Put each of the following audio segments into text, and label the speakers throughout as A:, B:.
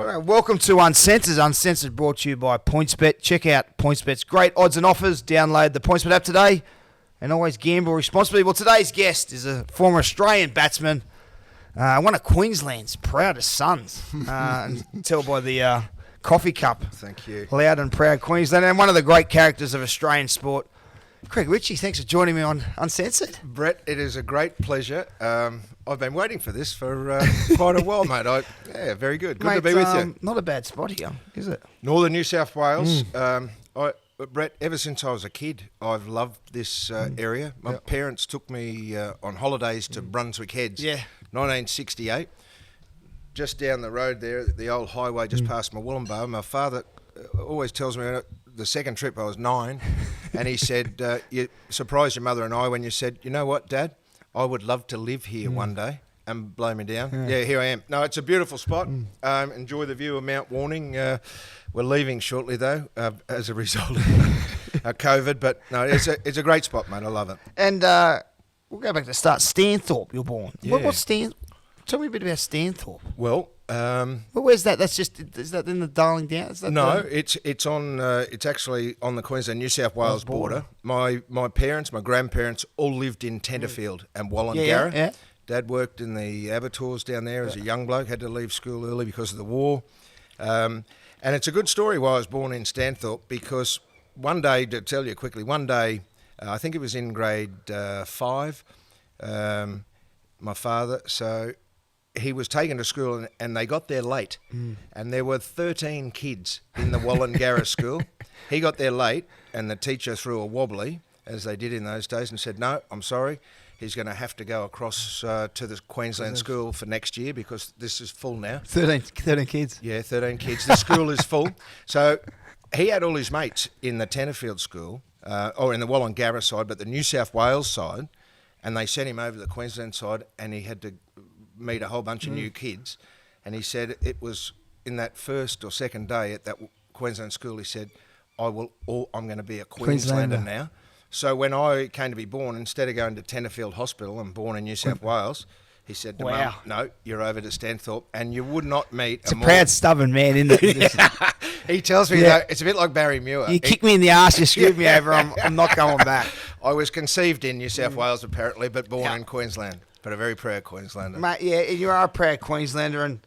A: Right, welcome to Uncensored. Uncensored brought to you by PointsBet. Check out PointsBet's great odds and offers. Download the PointsBet app today and always gamble responsibly. Well, today's guest is a former Australian batsman, one of Queensland's proudest sons, and tell by the coffee cup.
B: Thank you.
A: Loud and proud Queensland, and one of the great characters of Australian sport. Greg Ritchie, thanks for joining me on Uncensored.
B: Brett, it is a great pleasure. I've been waiting for this for quite a while, mate. Very good. Good to be with you.
A: Not a bad spot here, is it?
B: Northern New South Wales. Brett, ever since I was a kid, I've loved this area. My parents took me on holidays to Brunswick Heads. 1968. Just down the road there, the old highway just past Mawullumbar. My father always tells me the second trip I was 9, and he said, you surprised your mother and I when you said, you know what, Dad, I would love to live here one day, and blow me down. Yeah, here I am. No, it's a beautiful spot. Enjoy the view of Mount Warning. We're leaving shortly, though, as a result of COVID, but no, it's a great spot, mate. I love it.
A: And we'll go back to the start. Stanthorpe, you're born.
B: Yeah.
A: What's Stanthorpe? Tell me a bit about Stanthorpe.
B: Well,
A: where's that? Is that in the Darling Downs?
B: It's on. It's actually on the Queensland New South Wales border. My parents, my grandparents, all lived in Tenterfield and Wallengarra.
A: Yeah.
B: Dad worked in the abattoirs down there as a young bloke. Had to leave school early because of the war. And it's a good story why I was born in Stanthorpe, because one day, to tell you quickly, I think it was in grade 5. My father, he was taken to school and they got there late, and there were 13 kids in the Wallengarra school. He got there late and the teacher threw a wobbly, as they did in those days, and said, no, I'm sorry, he's going to have to go across to the Queensland school for next year because this is full now.
A: 13 kids.
B: Yeah, 13 kids. The school is full. So he had all his mates in the Tenterfield school, or in the Wallengarra side, but the New South Wales side, and they sent him over to the Queensland side, and he had to meet a whole bunch of new kids. And he said it was in that first or second day at that Queensland school, he said, I'm going to be a Queenslander now. So when I came to be born, instead of going to Tenterfield Hospital and born in New South Wales, he said to Mum, no, you're over to Stanthorpe, and you would not meet
A: It's a proud, stubborn man, isn't it?
B: He tells me, though, it's a bit like Barry Muir.
A: You kicked me in the arse, you screwed me over, I'm not going back.
B: I was conceived in New South Wales, apparently, but born in Queensland. But a very proud Queenslander.
A: Mate, yeah, you are a proud Queenslander. And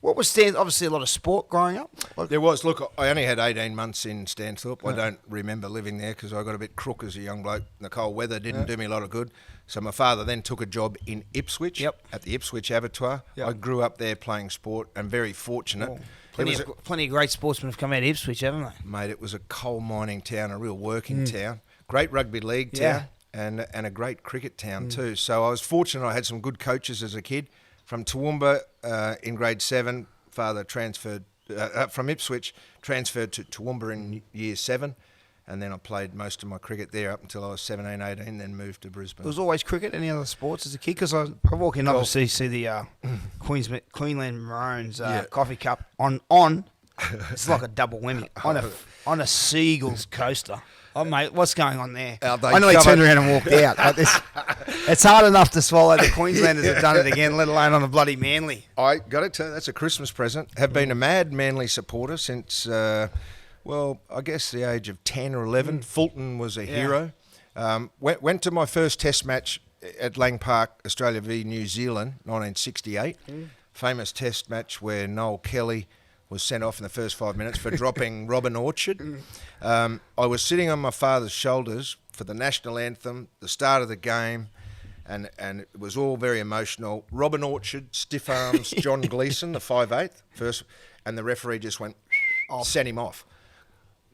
A: what was Stanthorpe? Obviously a lot of sport growing up.
B: There was. Look, I only had 18 months in Stanthorpe. I don't remember living there because I got a bit crook as a young bloke. The cold weather didn't do me a lot of good. So my father then took a job in Ipswich at the Ipswich Abattoir. I grew up there playing sport and very fortunate.
A: Oh. Plenty of great sportsmen have come out of Ipswich, haven't they?
B: Mate, it was a coal mining town, a real working town. Great rugby league town. And a great cricket town too. So I was fortunate. I had some good coaches as a kid. From Toowoomba in grade 7, father transferred from Ipswich, transferred to Toowoomba in year 7, and then I played most of my cricket there up until I was 17, 18, then moved to Brisbane.
A: There was always cricket. Any other sports as a kid? Because I walk in obviously see the Queensland Maroons coffee cup on. It's like a double whammy on a Seagulls coaster. Oh, mate, what's going on there? I nearly turned around and walked out. It's hard enough to swallow. The Queenslanders have done it again, let alone on a bloody Manly.
B: I got to tell you, that's a Christmas present. Have been a mad Manly supporter since, I guess the age of 10 or 11. Fulton was a hero. Went to my first test match at Lang Park, Australia v New Zealand, 1968. Famous test match where Noel Kelly was sent off in the first 5 minutes for dropping Robin Orchard. I was sitting on my father's shoulders for the national anthem, the start of the game, and it was all very emotional. Robin Orchard, stiff arms, John Gleeson, the 5'8", first, and the referee just went, sent him off.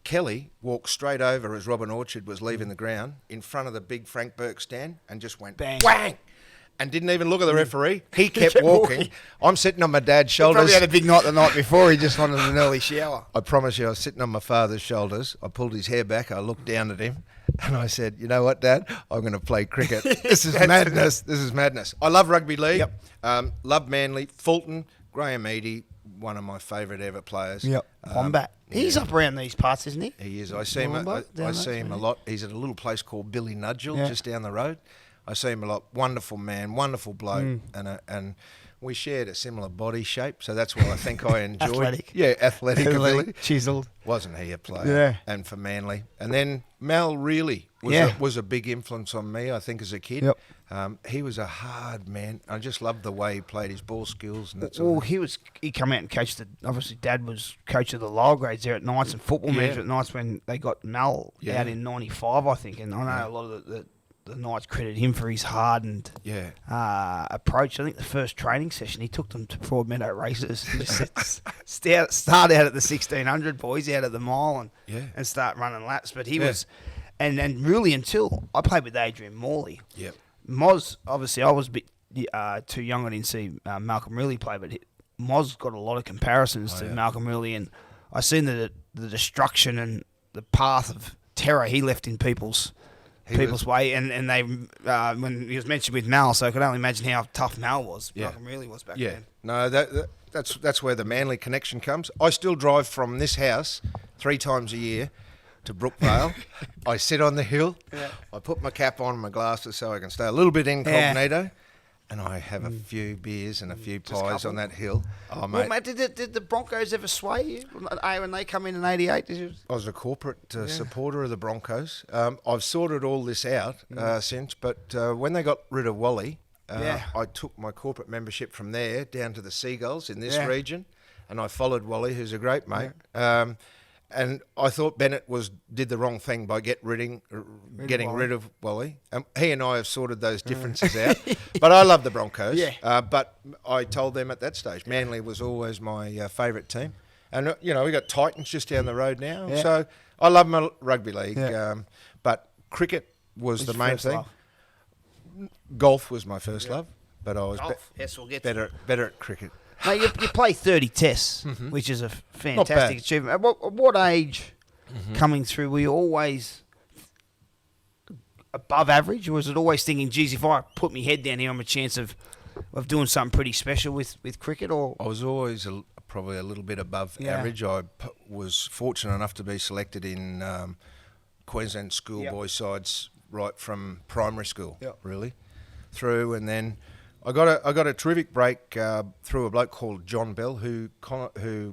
B: Kelly walked straight over as Robin Orchard was leaving the ground in front of the big Frank Burke stand and just went bang, whang, and didn't even look at the referee. He kept walking. I'm sitting on my dad's shoulders.
A: He probably had a big night the night before. He just wanted an early shower.
B: I promise you, I was sitting on my father's shoulders. I pulled his hair back. I looked down at him and I said, you know what, Dad? I'm going to play cricket. This is madness. This is madness. I love rugby league. Love Manly. Fulton, Graham Eady, one of my favourite ever players.
A: Wombat. He's up around these parts, isn't he?
B: He is. I see him a lot. He's at a little place called Billy Nudgel just down the road. I see him a lot. Wonderful man, wonderful bloke, and We shared a similar body shape, so that's why I think I enjoyed.
A: Athletic.
B: Yeah, athletic ability.
A: Chiselled.
B: Wasn't he a player?
A: Yeah.
B: And for Manly. And then Mal really was a big influence on me, I think, as a kid.
A: Yep.
B: He was a hard man. I just loved the way he played his ball skills and that
A: Well,
B: sort of thing.
A: he come out and coached obviously Dad was coach of the lower grades there at Knights and football manager at Knights when they got Mal out in 95, I think. And I know a lot of the Knights credit him for his hardened approach. I think the first training session he took them to Broadmeadow races. He just said, start out at the 1600 boys out of the mile and start running laps. But he was, and really until I played with Adrian Morley.
B: Yep.
A: Moz, obviously I was a bit too young. I didn't see Malcolm Riley play, but Moz got a lot of comparisons to Malcolm Riley, and I seen the destruction and the path of terror he left in people's way, and they when he was mentioned with Mal, so I could only imagine how tough Mal was. Malcolm really was back then.
B: No, that's where the Manly connection comes. I still drive from this house 3 times a year to Brookvale. I sit on the hill. I put my cap on, my glasses, so I can stay a little bit incognito. And I have a few beers and a few pies on that hill. Oh, mate.
A: Well, mate, did the Broncos ever sway you when they come in '88?
B: I was a corporate supporter of the Broncos. I've sorted all this out since, but when they got rid of Wally, I took my corporate membership from there down to the Seagulls in this region, and I followed Wally, who's a great mate. And I thought Bennett did the wrong thing by getting rid of Wally. He and I have sorted those differences out. But I love the Broncos. But I told them at that stage, Manly was always my favourite team. And, we got Titans just down the road now. So I love my rugby league. But cricket was the main thing. Golf was my first love. But I was better at cricket.
A: Mate, you play 30 tests, which is a fantastic achievement. At what age coming through were you always above average, or was it always thinking, geez, if I put my head down here, I'm a chance of doing something pretty special with cricket? Or
B: I was always probably a little bit above average. I was fortunate enough to be selected in Queensland schoolboy sides right from primary school, really, through, and then I got a terrific break through a bloke called John Bell, who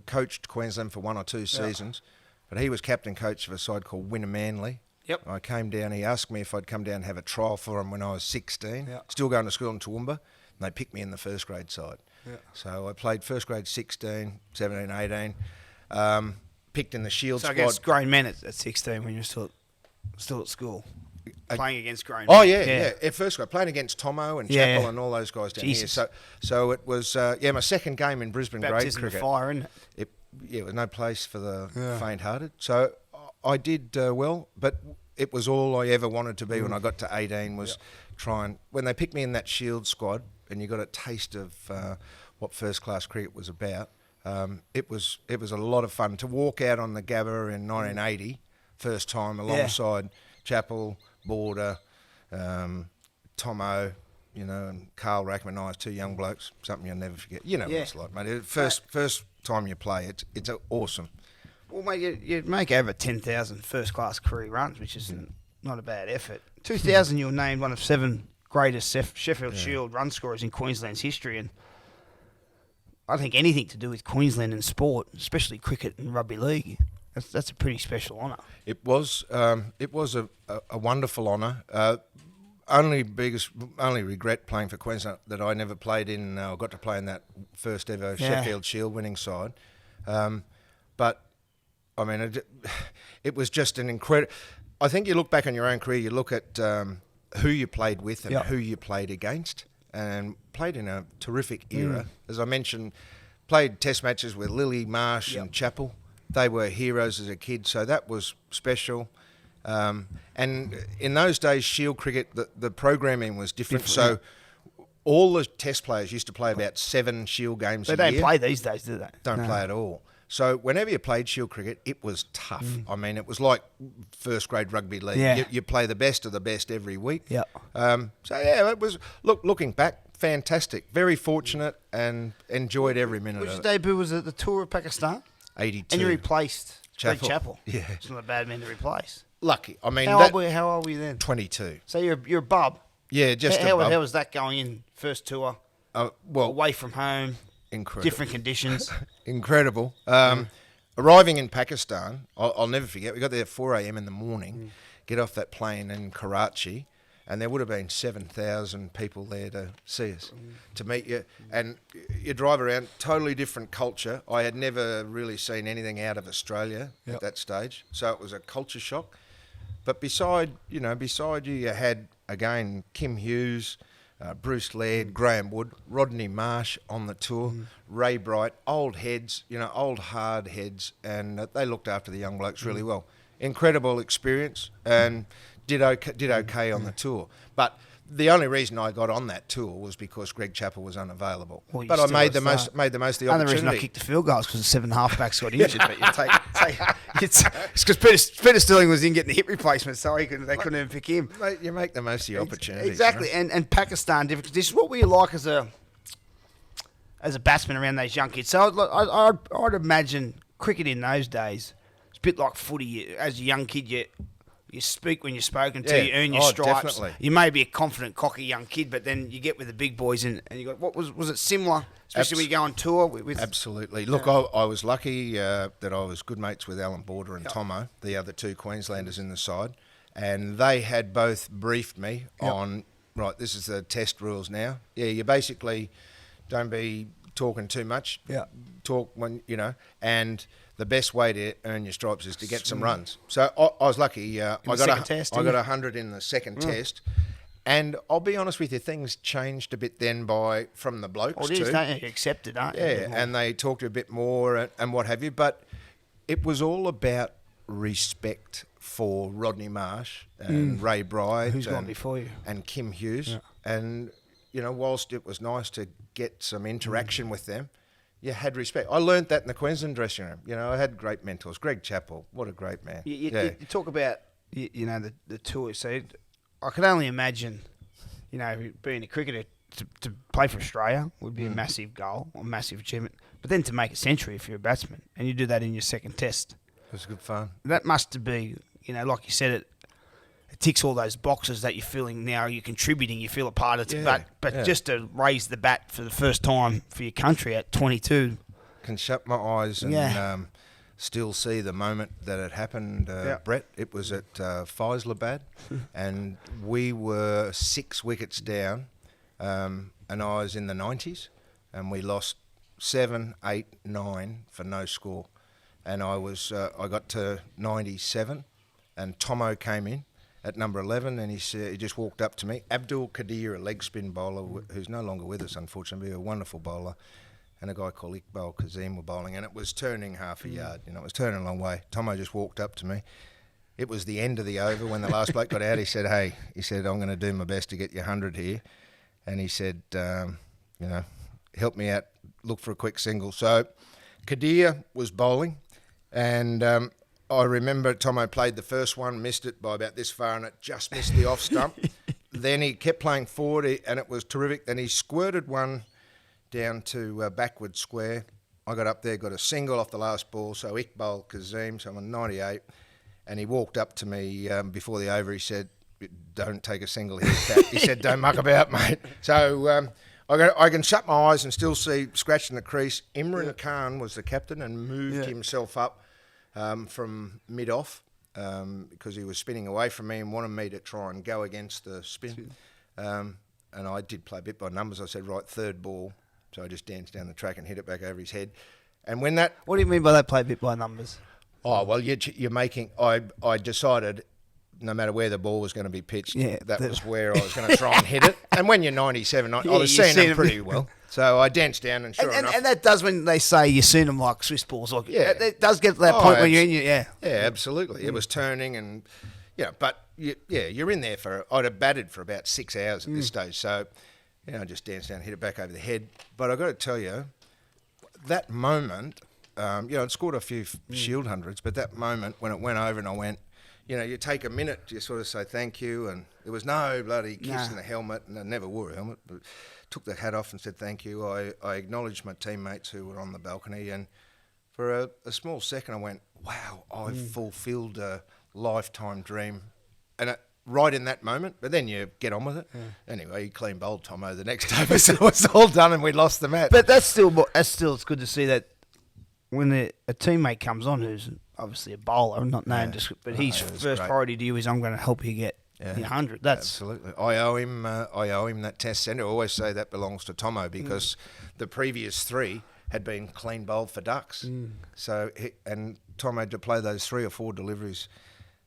B: coached Queensland for 1 or 2 seasons, but he was captain coach of a side called Winner Manly. I came down. He asked me if I'd come down and have a trial for him when I was 16. Still going to school in Toowoomba, and they picked me in the first grade side. So I played first grade 16, 17, 18. Picked in the Shield squad.
A: So I guess grown men at 16 when you're still at school. Playing against grown men.
B: Oh, yeah. At first grade, playing against Tomo and Chappell and all those guys down here. So it was, my second game in Brisbane
A: Baptism
B: grade cricket.
A: Of fire, isn't it?
B: It was no place for the faint-hearted. So I did well, but it was all I ever wanted to be when I got to 18 was when they picked me in that Shield squad and you got a taste of what first-class cricket was about, it was a lot of fun to walk out on the Gabba in 1980, first time alongside Chappell, Border, Tomo, and Carl Rackman and I, 2 young blokes, something you'll never forget. You know what it's like, mate. First time you play, it's awesome.
A: Well, mate, you make over 10,000 first-class career runs, which is not a bad effort. 2000, you were named one of 7 greatest Sheffield Shield run scorers in Queensland's history, and I think anything to do with Queensland and sport, especially cricket and rugby league, that's a pretty special honour.
B: It was a wonderful honour. Only regret playing for Queensland that I never played in. I got to play in that first ever Sheffield Shield winning side. But I mean, it was just an incredible. I think you look back on your own career, you look at who you played with and who you played against, and played in a terrific era. As I mentioned, played test matches with Lilly, Marsh and Chappell. They were heroes as a kid, so that was special. And in those days, Shield cricket, the programming was different. So all the test players used to play about 7 Shield games a year.
A: They don't play these days, do they?
B: Don't play at all. So whenever you played Shield cricket, it was tough. I mean, it was like first grade rugby league. You play the best of the best every week. It was, looking back, fantastic. Very fortunate and enjoyed every minute of it.
A: Which debut was at the Tour of Pakistan?
B: 82.
A: And you replaced Greg Chappell.
B: Yeah.
A: It's not a bad man to replace.
B: Lucky. I mean,
A: how old were you then?
B: 22.
A: So you're a bub.
B: Yeah, just
A: how
B: a bub.
A: How was that going in first tour?
B: well,
A: away from home,
B: incredible.
A: different conditions.
B: Incredible. Arriving in Pakistan, I'll never forget, we got there at 4 a.m. in the morning, get off that plane in Karachi, and there would have been 7,000 people there to see us, to meet you. And you drive around, totally different culture. I had never really seen anything out of Australia at that stage, so it was a culture shock. But beside you, you had, again, Kim Hughes, Bruce Laird, Graham Wood, Rodney Marsh on the tour, Ray Bright, old heads, old hard heads, and they looked after the young blokes really well. Incredible experience, and did okay on the tour. But the only reason I got on that tour was because Greg Chappell was unavailable.
A: Well,
B: but I made the most of the opportunity.
A: The only reason I kicked the field goals because the 7 halfbacks got injured. But it's because Peter Sterling was in getting the hip replacement, so they couldn't even pick him.
B: Mate, you make the most of your opportunities.
A: Exactly, and Pakistan different conditions. What were you like as a batsman around those young kids? So I'd imagine cricket in those days, it's a bit like footy. As a young kid, you speak when you're spoken to, you earn your stripes.
B: Definitely.
A: You may be a confident, cocky young kid, but then you get with the big boys and you got, what was it similar, especially when you go on tour? With
B: Absolutely. Look, I was lucky that I was good mates with Alan Border and Tomo, the other two Queenslanders in the side, and they had both briefed me on, right, this is the test rules now. Yeah, you basically don't be talking too much. Yeah. Talk when, and the best way to earn your stripes is to get some runs. So I was lucky. I got 100 in the second test. And I'll be honest with you, things changed a bit then from the blokes too.
A: Don't you? Accepted, aren't you?
B: Yeah, and they talked a bit more and what have you. But it was all about respect for Rodney Marsh and Ray Bright.
A: Who's gone before you?
B: And Kim Hughes. Yeah. And, whilst it was nice to get some interaction with them, you had respect. I learned that in the Queensland dressing room. I had great mentors. Greg Chappell, what a great man.
A: You talk about, the tour. So I can only imagine, being a cricketer, to play for Australia would be a massive goal, a massive achievement. But then to make a century if you're a batsman, and you do that in your second test.
B: It was good fun.
A: That must be, like you said, it ticks all those boxes that you're feeling now. You're contributing. You feel a part of it. But just to raise the bat for the first time for your country at 22.
B: Can shut my eyes and still see the moment that it happened, Brett. It was at Faisalabad, and we were 6 wickets down, and I was in the 90s, and we lost 7, 8, 9 for no score. And I got to 97, and Tomo came in at number 11, and he just walked up to me. Abdul Qadir, a leg spin bowler, who's no longer with us, unfortunately, a wonderful bowler, and a guy called Iqbal Kazim were bowling, and it was turning half a yard. It was turning a long way. Tomo just walked up to me. It was the end of the over when the last bloke got out. He said, "Hey," he said, "I'm going to do my best to get you 100 here," and he said, "Help me out, look for a quick single." So Qadir was bowling, and I remember Tomo played the first one, missed it by about this far, and it just missed the off stump. Then he kept playing forward, and it was terrific. Then he squirted one down to backward square. I got up there, got a single off the last ball, so Iqbal Kazim, so I'm on 98, and he walked up to me before the over. He said, "Don't take a single here, Cap." He said, "Don't muck about, mate." So I can shut my eyes and still see, scratching the crease, Imran Khan was the captain and moved himself up from mid-off because he was spinning away from me and wanted me to try and go against the spin. And I did play a bit by numbers. I said, right, third ball. So I just danced down the track and hit it back over his head. And when that...
A: What do you mean by that, play a bit by numbers?
B: Oh, well, you're making... I decided no matter where the ball was going to be pitched, that was where I was going to try and hit it. And when you're 97, I was seeing them pretty well. So I danced down and sure enough...
A: And that does, when they say you've seen them like Swiss balls, like, it does get to that point when you're in your...
B: Yeah, absolutely. It was turning and... but you're in there for... I'd have batted for about 6 hours at this stage. So, I just danced down and hit it back over the head. But I've got to tell you, that moment... I'd scored a few Shield hundreds, but that moment when it went over and I went... you take a minute to sort of say thank you, and there was no bloody kiss in the helmet, and I never wore a helmet, but took the hat off and said thank you. I acknowledged my teammates who were on the balcony, and for a small second I went, wow, I've fulfilled a lifetime dream. And right in that moment, but then you get on with it. Yeah. Anyway, he clean bowled Tomo the next day, so it was all done and we lost the match.
A: But that's still it's good to see that when a teammate comes on who's obviously a bowler, not named, but his first priority to you is I'm going to help you get 100. That's
B: absolutely. I owe him that test centre. I always say that belongs to Tomo because the previous 3 had been clean bowled for ducks. So Tom had to play those 3 or 4 deliveries,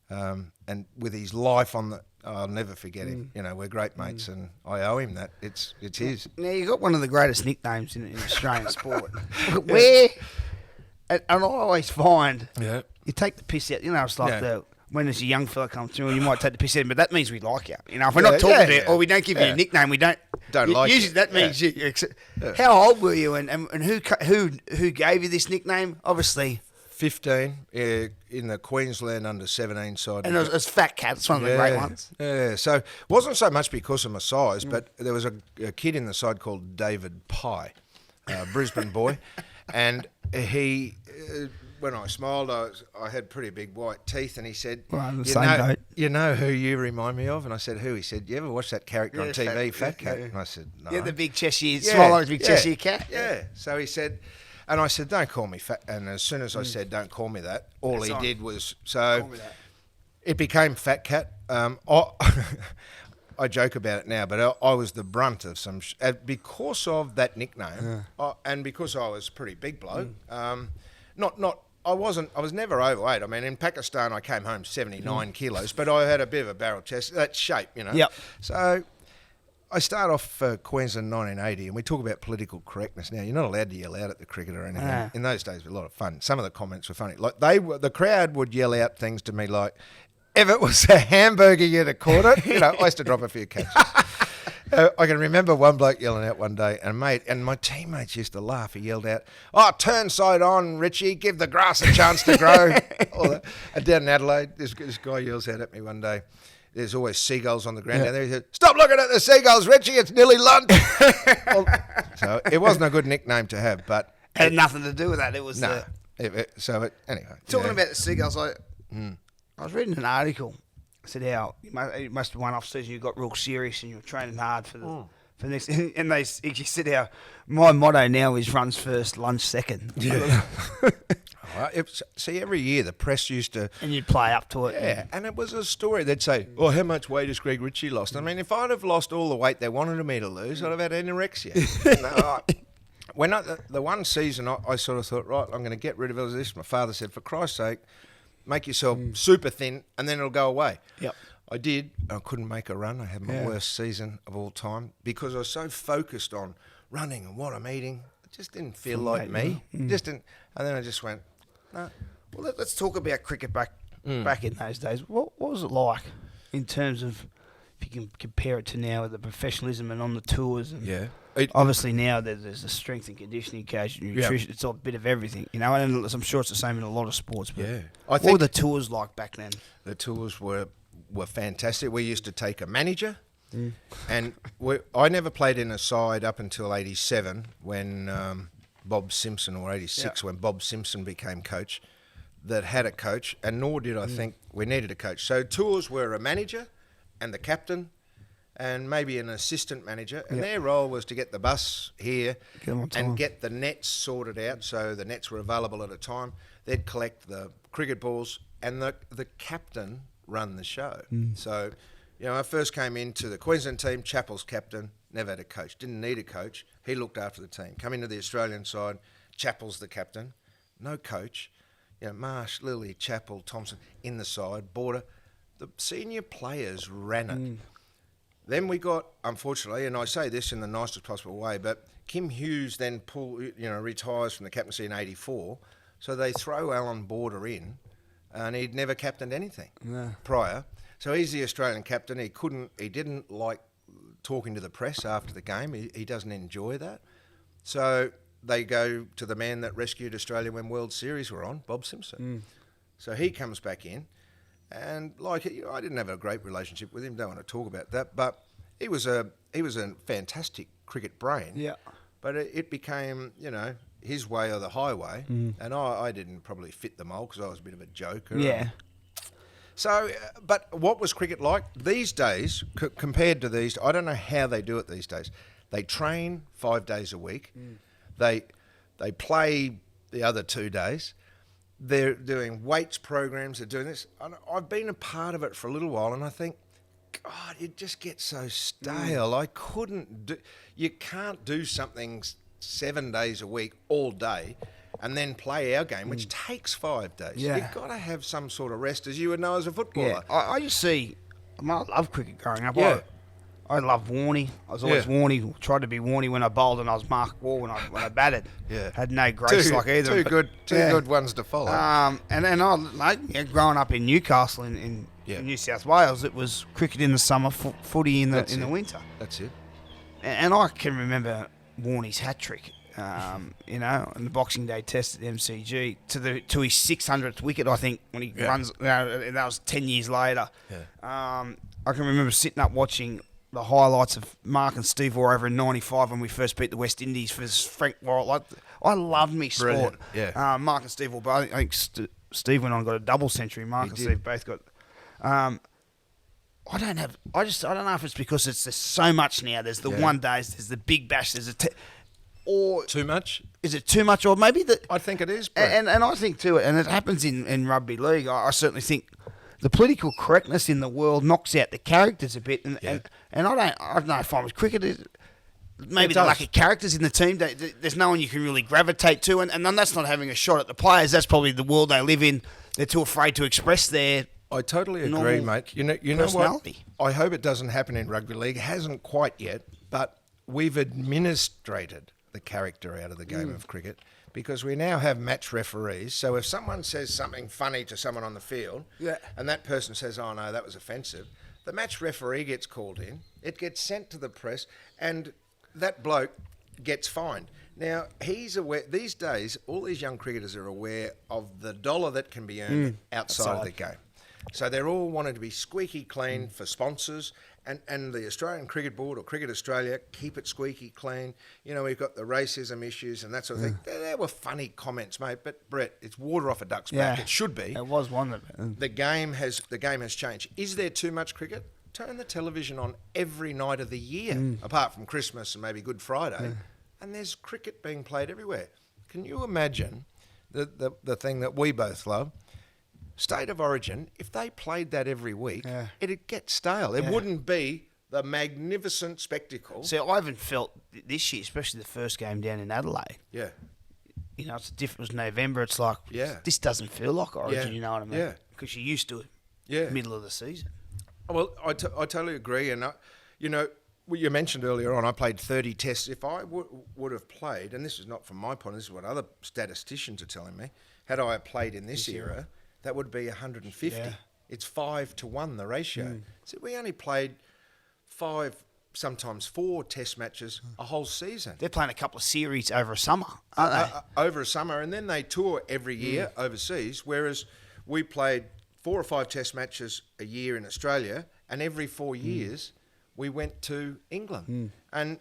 B: and with his life on the, I'll never forget him. You know, we're great mates, and I owe him that. It's his.
A: Now you got one of the greatest nicknames in Australian sport. Where, and I always find you take the piss out. You know, it's like when there's a young fella comes through, you might take the piss out, but that means we like you. You know, if we're not talking to you, or we don't give you a nickname, we don't like usually you. That means you. How old were you, and who gave you this nickname? Obviously,
B: 15 in the Queensland under-17 side.
A: And it was Fat Cat. It's one of the great ones.
B: Yeah, so it wasn't so much because of my size, but there was a kid in the side called David Pye, Brisbane boy, and he... when I smiled, I had pretty big white teeth, and he said, you know who you remind me of? And I said, who? He said, you ever watch that character on TV, Fat Cat? And I said, no.
A: Yeah, the big Cheshire, Swallow's big Cheshire cat.
B: Yeah. So he said, and I said, don't call me Fat. And as soon as I said, don't call me that, all he did was, so it became Fat Cat. I joke about it now, but I was the brunt of some, because of that nickname, and because I was a pretty big bloke, I was never overweight. I mean, in Pakistan, I came home 79 kilos, but I had a bit of a barrel chest. That shape, you know.
A: Yep.
B: So I start off Queensland 1980, and we talk about political correctness now. You're not allowed to yell out at the cricket or anything. In those days, it was a lot of fun. Some of the comments were funny. Like the crowd would yell out things to me like, if it was a hamburger, you'd have caught it. You know, I used to drop a few catches. I can remember one bloke yelling out one day, and my teammates used to laugh. He yelled out, "Oh, turn side on, Richie, give the grass a chance to grow." And down in Adelaide, this guy yells out at me one day, there's always seagulls on the ground down there. He said, "Stop looking at the seagulls, Richie, it's nearly lunch." So it wasn't a good nickname to have, but...
A: It had nothing to do with that. It was...
B: anyway.
A: Talking about the seagulls, I was reading an article. I said how it must have one off season you got real serious and you were training hard for the next. And they said how my motto now is runs first, lunch second.
B: Yeah. See, every year the press used to...
A: And you'd play up to it.
B: Yeah, and it was a story. They'd say, "Oh, how much weight has Greg Ritchie lost?" I mean, if I'd have lost all the weight they wanted me to lose, I'd have had anorexia. When the one season I sort of thought, right, I'm going to get rid of all this. My father said, for Christ's sake, make yourself super thin and then it'll go away.
A: Yep.
B: I did. I couldn't make a run. I had my worst season of all time because I was so focused on running and what I'm eating. It just didn't feel like me. Just didn't. And then I just went, no.
A: Well, let's talk about cricket back in those days. What was it like in terms of, if you can compare it to now with the professionalism and on the tours? And obviously now there's a strength and conditioning coach, nutrition. It's a bit of everything, you know. And I'm sure it's the same in a lot of sports. But what were the tours like back then? The
B: tours were fantastic. We used to take a manager, and I never played in a side up until '87 when Bob Simpson, or '86 when Bob Simpson became coach. That had a coach, and nor did I think we needed a coach. So tours were a manager and the captain, and maybe an assistant manager, and their role was to get the bus here and get the nets sorted out, so the nets were available at a time. They'd collect the cricket balls, and the captain run the show. So, you know, I first came into the Queensland team, Chappell's captain, never had a coach, didn't need a coach. He looked after the team. Come into the Australian side, Chappell's the captain, no coach. You know, Marsh, Lilly, Chappell, Thompson in the side, Border. The senior players ran it. Then we got, unfortunately, and I say this in the nicest possible way, but Kim Hughes then retires from the captaincy in '84, so they throw Alan Border in, and he'd never captained anything prior. So he's the Australian captain. He didn't like talking to the press after the game. He doesn't enjoy that. So they go to the man that rescued Australia when World Series were on, Bob Simpson. So he comes back in. And I didn't have a great relationship with him. Don't want to talk about that. But he was a fantastic cricket brain. Yeah. But it became, his way or the highway. And I didn't probably fit the mould because I was a bit of a joker.
A: Yeah.
B: So, but what was cricket like these days compared to these? I don't know how they do it these days. They train 5 days a week. They play the other 2 days. They're doing weights programs. They're doing this. I've been a part of it for a little while, and I think, God, it just gets so stale. I couldn't do. You can't do something 7 days a week all day, and then play our game, which takes 5 days.
A: Yeah.
B: You've got to have some sort of rest, as you would know as a footballer.
A: Yeah, I used to see. I love cricket growing up.
B: Yeah.
A: I loved Warney. I was always Warney. Tried to be Warney when I bowled, and I was Mark Wall when I batted.
B: Yeah.
A: Had no grace like either.
B: Two good ones to follow.
A: And then growing up in Newcastle in New South Wales, it was cricket in the summer, footy in the winter.
B: That's it.
A: And I can remember Warney's hat trick. In the Boxing Day Test at MCG to his 600th wicket, I think, when he runs. That was 10 years later. Yeah. I can remember sitting up watching the highlights of Mark and Steve Waugh over in '95 when we first beat the West Indies for Frank Warren. I loved me sport.
B: Brilliant. Yeah.
A: Mark and Steve Waugh, I think Steve went on and got a double century. Mark and Steve both got. I don't know if it's because there's so much now. There's the one days, there's the big bash, there's or
B: too much?
A: Is it too much, or maybe that?
B: I think it is,
A: and I think too, and it happens in rugby league. I certainly think the political correctness in the world knocks out the characters a bit, and I don't know if I'm with cricket. Maybe the lack of characters in the team. There's no one you can really gravitate to, and that's not having a shot at the players. That's probably the world they live in. They're too afraid to express their.
B: I totally agree, mate. You know what? I hope it doesn't happen in rugby league. It hasn't quite yet, but we've administrated the character out of the game of cricket because we now have match referees. So if someone says something funny to someone on the field and that person says, oh, no, that was offensive, the match referee gets called in, it gets sent to the press, and that bloke gets fined. Now, he's aware, these days, all these young cricketers are aware of the dollar that can be earned outside of the game. So they're all wanting to be squeaky clean for sponsors, and the Australian Cricket Board or Cricket Australia keep it squeaky clean. You know, we've got the racism issues and that sort of thing. There were funny comments, mate, but Brett, it's water off a duck's back. It should be.
A: It was one of it.
B: The game has changed. Is there too much cricket? Turn the television on every night of the year, apart from Christmas and maybe Good Friday, and there's cricket being played everywhere. Can you imagine the thing that we both love? State of Origin, if they played that every week, it'd get stale. It wouldn't be the magnificent spectacle.
A: See, I haven't felt this year, especially the first game down in Adelaide.
B: Yeah.
A: You know, it was November. It's like, this doesn't feel like Origin, you know what I mean?
B: Yeah.
A: Because you're used to it middle of the season.
B: Well, I totally agree. And, you mentioned earlier on, I played 30 tests. If I would have played, and this is not from my point, this is what other statisticians are telling me, had I played in this era, that would be 150. Yeah. It's 5-1, the ratio. So we only played 5, sometimes 4 test matches a whole season.
A: They're playing a couple of series over a summer, aren't they?
B: Over a summer, and then they tour every year overseas, whereas we played 4 or 5 test matches a year in Australia, and every 4 years we went to England. And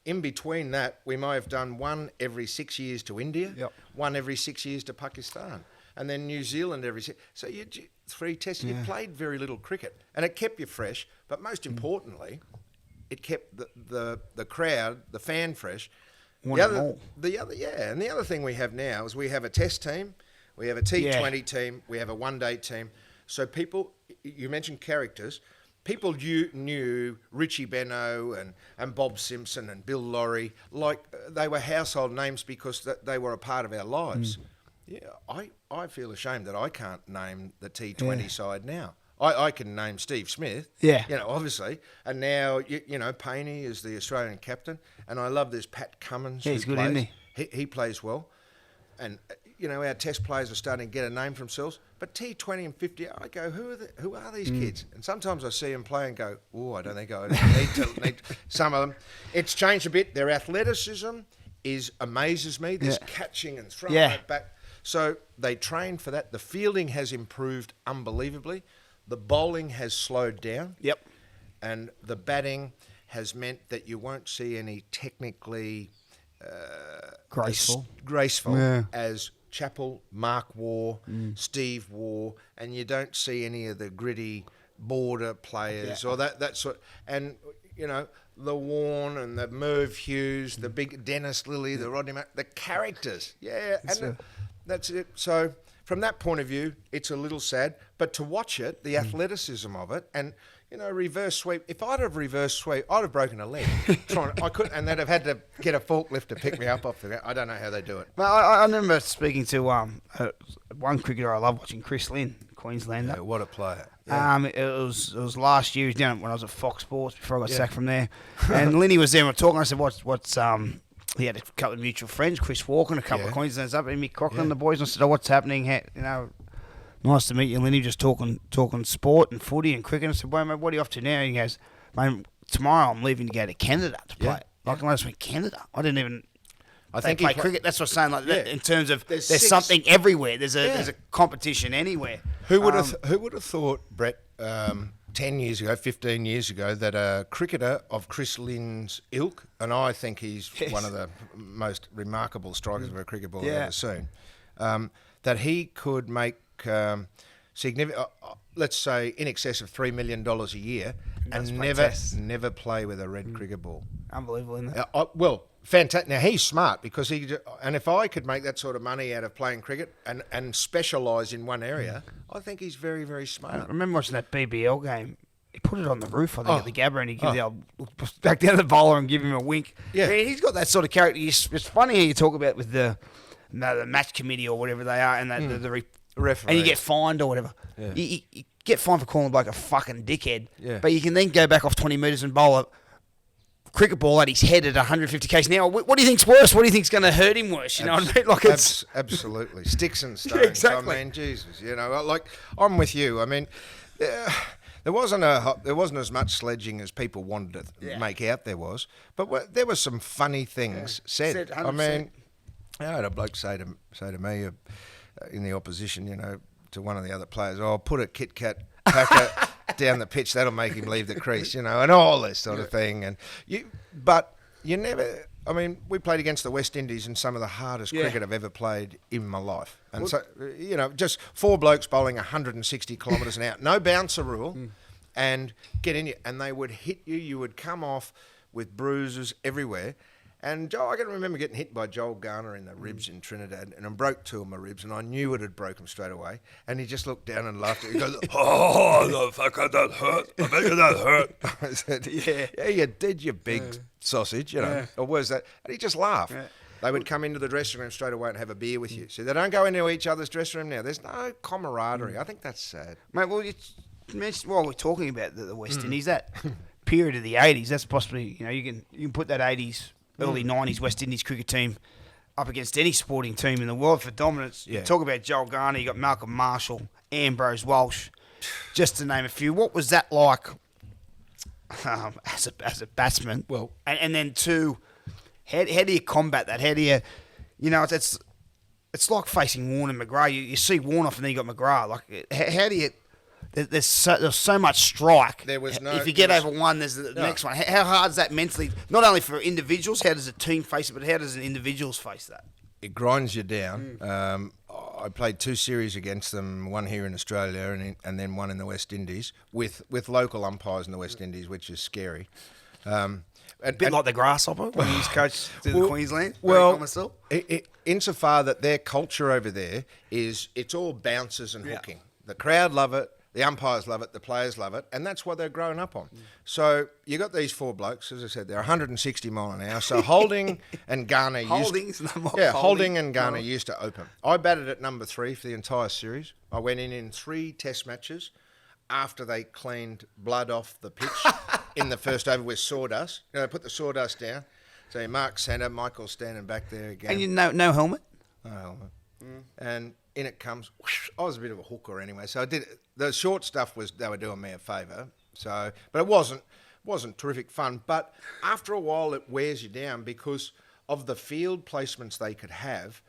B: in between that, we may have done 1 every 6 years to India, 1 every 6 years to Pakistan. And then New Zealand every... So you 3 tests. You played very little cricket. And it kept you fresh. But most importantly, it kept the crowd, the fan fresh. And the other thing we have now is we have a test team, we have a T20 team, we have a one-day team. So people... You mentioned characters. People knew Richie Benaud and Bob Simpson and Bill Lawry like they were household names because they were a part of our lives. Yeah, I feel ashamed that I can't name the T20 side now. I can name Steve Smith, obviously, and now Painey is the Australian captain, and I love this Pat Cummins.
A: He's good, isn't he?
B: He plays well, and our Test players are starting to get a name for themselves. But T20 and 50, I go, who are these kids? And sometimes I see them play and go, oh, I don't think I need some of them. It's changed a bit. Their athleticism amazes me. There's catching and throwing it back. So they train for that. The fielding has improved unbelievably. The bowling has slowed down.
A: Yep.
B: And the batting has meant that you won't see any technically graceful as Chappell, Mark Waugh, Steve Waugh, and you don't see any of the gritty border players or that sort. And you know, the Warren and the Merv Hughes, the big Dennis Lilly, the Rodney the characters. Yeah, and that's it. So from that point of view, it's a little sad. But to watch it, the athleticism of it, and you know, reverse sweep. If I'd have reverse sweep, I'd have broken a leg. I couldn't, and they'd have had to get a forklift to pick me up off the ground. I don't know how they do it.
A: Well, I remember speaking to one cricketer I love watching, Chris Lynn, Queenslander.
B: Yeah, what a player. Yeah.
A: It was last year. He was down when I was at Fox Sports before I got sacked from there. And Linny was there and we were talking. I said, what's he had a couple of mutual friends, Chris Walker and a couple of Queenslanders up, and Mick Cochran and the boys. And I said, what's happening? You know, nice to meet you, Linny. Just talking sport and footy and cricket. I said, well, mate, what are you off to now? He goes, mate, tomorrow I'm leaving to go to Canada to play. Like, I just went, Canada? I didn't even... I think play cricket. That's what I'm saying. Like that, in terms of there's something everywhere. There's a competition anywhere.
B: Who would have thought, Brett, 10 years ago, 15 years ago, that a cricketer of Chris Lynn's ilk, and I think he's one of the most remarkable strikers of a cricket ball I've ever seen, that he could make significant, let's say, in excess of $3 million a year, and never play with a red cricket ball.
A: Unbelievable, isn't it?
B: Well, fantastic. Now, he's smart because and if I could make that sort of money out of playing cricket and specialise in one area, I think he's very, very smart.
A: I remember watching that BBL game. He put it on the roof, I think, at the Gabba, and he gives the old look back down to the bowler and give him a wink. Yeah. Man, he's got that sort of character. It's funny how you talk about with the match committee or whatever they are, and the referee, and you get fined or whatever. Yeah. You get fined for calling like a fucking dickhead, but you can then go back off 20 metres and bowl a cricket ball at his head at 150 k's an hour. What do you think's worse? What do you think's going to hurt him worse? You know what I mean? Like it's
B: absolutely sticks and stones. Yeah, exactly. I mean, Jesus, you know, like I'm with you. I mean, there wasn't as much sledging as people wanted to make out there was, but there were some funny things said. I mean, I had a bloke say to me in the opposition, you know, to one of the other players, "Oh, put a Kit Kat packer down the pitch, that'll make him leave the crease," you know, and all this sort of thing. And but you never. I mean, we played against the West Indies in some of the hardest cricket I've ever played in my life. And so, you know, just four blokes bowling 160 kilometres an hour, no bouncer rule, and get in you, and they would hit you. You would come off with bruises everywhere. And I can remember getting hit by Joel Garner in the ribs in Trinidad, and I broke two of my ribs, and I knew it had broken straight away. And he just looked down and laughed. He goes, "Oh, the fucker, that hurt. I bet you that hurt." I said, "Yeah, you did, you big sausage, you know." Or was that? And he just laughed. Yeah. They would come into the dressing room straight away and have a beer with you. So they don't go into each other's dressing room now. There's no camaraderie. I think that's sad.
A: Mate, well, you mentioned while we're talking about the West Indies, that period of the 80s, that's possibly, you know, you can put that 80s... early 90s West Indies cricket team up against any sporting team in the world for dominance. You talk about Joel Garner, you got Malcolm Marshall, Ambrose Walsh, just to name a few. What was that like as a batsman? Well, and then two, how do you combat that? How do you know, it's like facing Warne and McGrath. You see Warne off and then you got McGrath. Like, how do you... There's so much strike.
B: There was no.
A: If you get over one, there's the next one. How hard is that mentally? Not only for individuals, how does a team face it, but how does an individuals face that?
B: It grinds you down. I played 2 series against them, one here in Australia and then one in the West Indies with local umpires in the West Indies, which is scary.
A: A bit like the Grasshopper when he was coached to Queensland.
B: Well, insofar that their culture over there is it's all bouncers and hooking. The crowd love it. The umpires love it, the players love it, and that's what they're growing up on. So you got these 4 blokes, as I said, they're 160 mile an hour. So Holding and Garner Holding and Garner used to open. I batted at number 3 for the entire series. I went in 3 test matches after they cleaned blood off the pitch in the first over with sawdust. You know, they put the sawdust down. So Mark centre, Michael's standing back there again.
A: And you no helmet?
B: No helmet. And in it comes. Whoosh, I was a bit of a hooker anyway, so I did it. The short stuff they were doing me a favour. So, but it wasn't terrific fun. But after a while, it wears you down because of the field placements they could have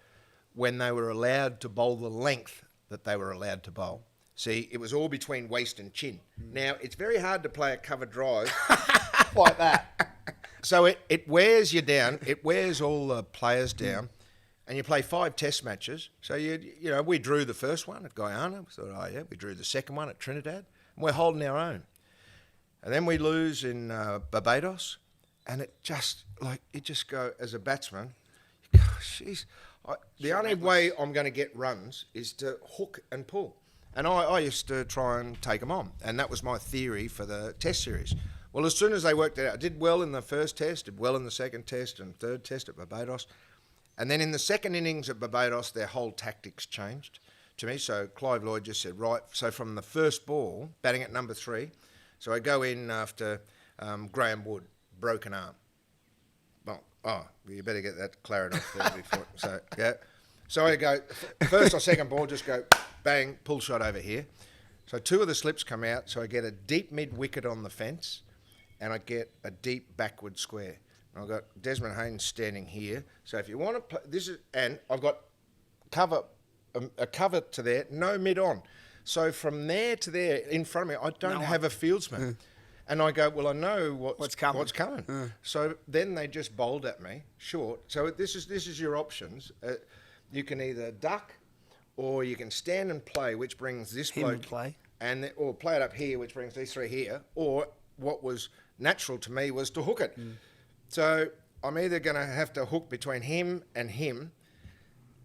B: when they were allowed to bowl the length that they were allowed to bowl. See, it was all between waist and chin. Now it's very hard to play a cover drive like that. So it wears you down. It wears all the players down. and you play 5 test matches. So, we drew the first one at Guyana. We thought, oh, yeah, we drew the second one at Trinidad. And we're holding our own. And then we lose in Barbados. And it just go, as a batsman, gosh, the only way I'm going to get runs is to hook and pull. And I used to try and take them on. And that was my theory for the test series. Well, as soon as they worked it out, I did well in the first test, did well in the second test and third test at Barbados. And then in the second innings at Barbados, their whole tactics changed to me. So Clive Lloyd just said, right, so from the first ball, batting at number 3, so I go in after Graham Wood, broken arm. Well, you better get that claret off there before. So, yeah. So I go, first or second ball, just go, bang, pull shot over here. So 2 of the slips come out, so I get a deep mid-wicket on the fence, and I get a deep backward square. And I've got Desmond Haynes standing here. So if you want to play, and I've got a cover to there, no mid-on. So from there to there, in front of me, I don't have a fieldsman. And I go, well, I know what's coming. So then they just bowled at me, short. So this is your options. You can either duck, or you can stand and play, which brings this bloke
A: play,
B: or play it up here, which brings these 3 here. Or what was natural to me was to hook it. So I'm either going to have to hook between him, and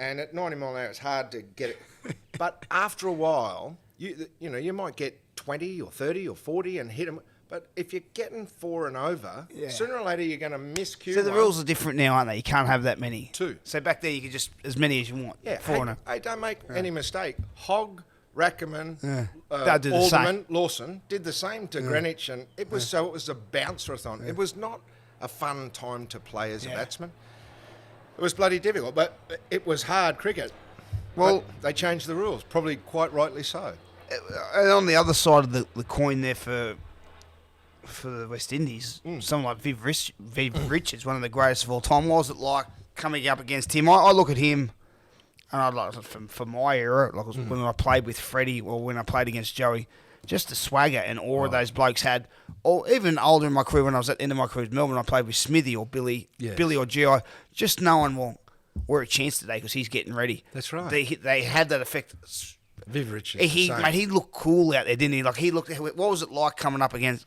B: at 90 mile an hour, it's hard to get it. But after a while, you might get 20 or 30 or 40 and hit him. But if you're getting 4 and over, sooner or later you're going to miss Q1.
A: So the rules are different now, aren't they? You can't have that many.
B: 2.
A: So back there you could just as many as you want.
B: Yeah.
A: 4 and over.
B: Hey, don't make any mistake. Hogg, Rackerman,
A: Alderman,
B: Lawson did the same to Greenwich, and it was a bouncer-a-thon. It was not a fun time to play as a batsman. It was bloody difficult, but it was hard cricket. Well, but they changed the rules, probably quite rightly so.
A: And on the other side of the coin there for the West Indies, someone like Viv Richards, one of the greatest of all time. What was it like coming up against him? I look at him, and I'd like for my era, like when I played with Freddie or when I played against Joey, just the swagger and aura those blokes had. Or even older in my career, when I was at the end of my career in Melbourne, I played with Smithy or Billy or GI, just knowing, well, we're a chance today because he's getting ready.
B: That's right.
A: They had that effect.
B: Viv Richards.
A: He looked cool out there, didn't he? Like what was it like coming up against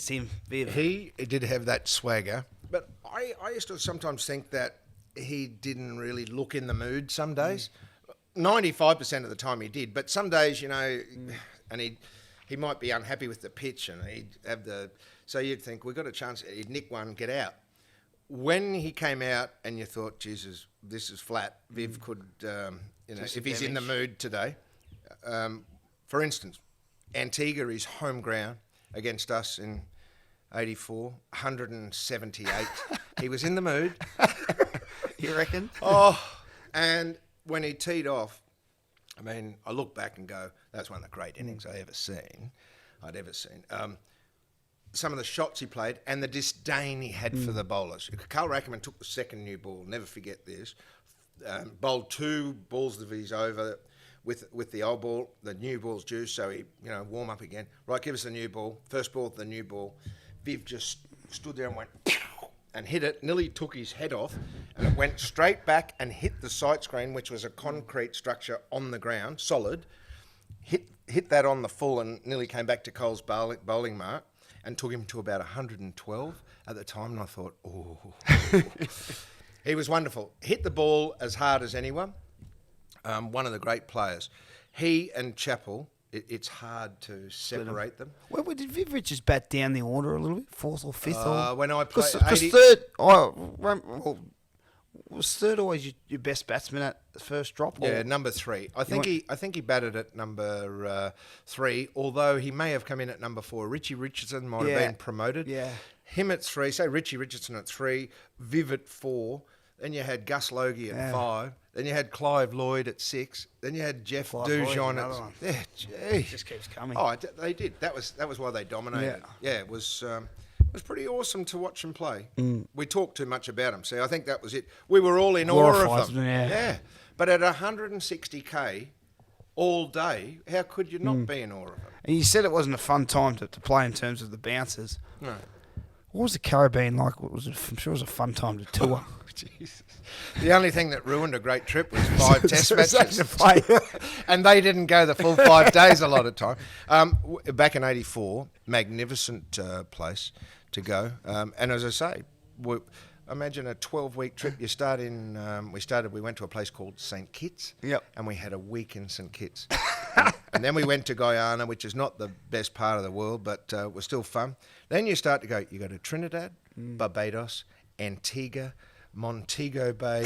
A: him? Viv?
B: He did have that swagger, but I used to sometimes think that he didn't really look in the mood some days. 95% of the time he did, but some days, and he might be unhappy with the pitch, and he'd have so you'd think, we've got a chance, he'd nick one, get out. When he came out and you thought, Jesus, this is flat, Viv could, if he's in the mood today. For instance, Antigua is home ground against us in 84, 178. He was in the mood.
A: You reckon?
B: And when he teed off, I mean, I look back and go, that's one of the great innings I'd ever seen. Some of the shots he played and the disdain he had for the bowlers. Carl Rackerman took the second new ball, never forget this, bowled 2 balls of his over with the old ball. The new ball's due, so he, warm up again. Right, give us the new ball. First ball, the new ball. Viv just stood there and went and hit it, nearly took his head off, and it went straight back and hit the sight screen, which was a concrete structure on the ground, solid. Hit that on the full and nearly came back to Cole's bowling mark and took him to about 112 at the time, and I thought, oh. He was wonderful. Hit the ball as hard as anyone. One of the great players. He and Chappell, it's hard to separate them.
A: Well, did Viv Richards bat down the order a little bit, 4th or 5th?
B: When I played,
A: because third, was third always your best batsman at the first drop?
B: Yeah, number 3. I think he batted at number 3, although he may have come in at number 4. Richie Richardson might have been promoted.
A: Yeah.
B: Him at 3, say Richie Richardson at 3, Viv at 4. Then you had Gus Logie at 5. Then you had Clive Lloyd at 6. Then you had Jeff Dujon at... Yeah, gee.
A: It just keeps coming.
B: Oh, they did. That was why they dominated. Yeah, it was pretty awesome to watch them play. We talked too much about them. See, I think that was it. We were all in awe of them. Yeah. But at 160k all day, how could you not be in awe of them?
A: And you said it wasn't a fun time to play in terms of the bouncers.
B: No.
A: What was the Caribbean like? I'm sure it was a fun time to tour.
B: Jesus. The only thing that ruined a great trip was 5 test matches
A: to play.
B: and they didn't go the full 5 days a lot of time. Back in '84, magnificent place to go. And as I say, imagine a 12-week trip. You start in. We went to a place called St Kitts.
A: Yep.
B: And we had a week in St Kitts. And then we went to Guyana, which is not the best part of the world, but was still fun. Then you start to go. You go to Trinidad, Barbados, Antigua, Montego Bay.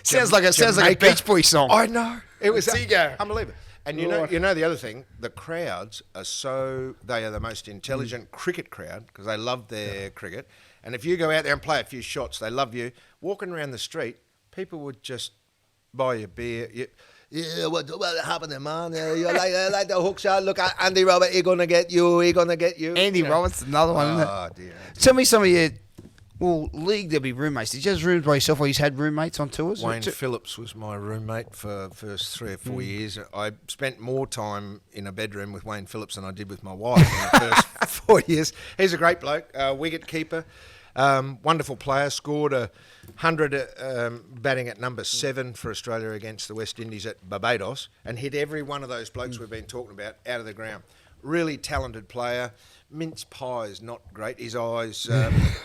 A: Sounds like a Beach Boy song.
B: I know. It was
A: Montego.
B: unbelievable. And you know the other thing, the crowds they are the most intelligent cricket crowd because they love their cricket. And if you go out there and play a few shots, they love you. Walking around the street, people would just buy you beer. What happened there, man? You like the hook shot? Look, Andy Robert, he's going to get you.
A: Andy Roberts, another one, isn't it?
B: Oh, dear.
A: Tell me some of your... Well, league, there'll be roommates. Did you have rooms by yourself or you had roommates on tours?
B: Wayne Phillips was my roommate for the first 3 or 4 years. I spent more time in a bedroom with Wayne Phillips than I did with my wife in the first 4 years. He's a great bloke, wicket keeper, wonderful player, scored 100 batting at number 7 for Australia against the West Indies at Barbados and hit every one of those blokes we've been talking about out of the ground. Really talented player. Mince pie is not great. His eyes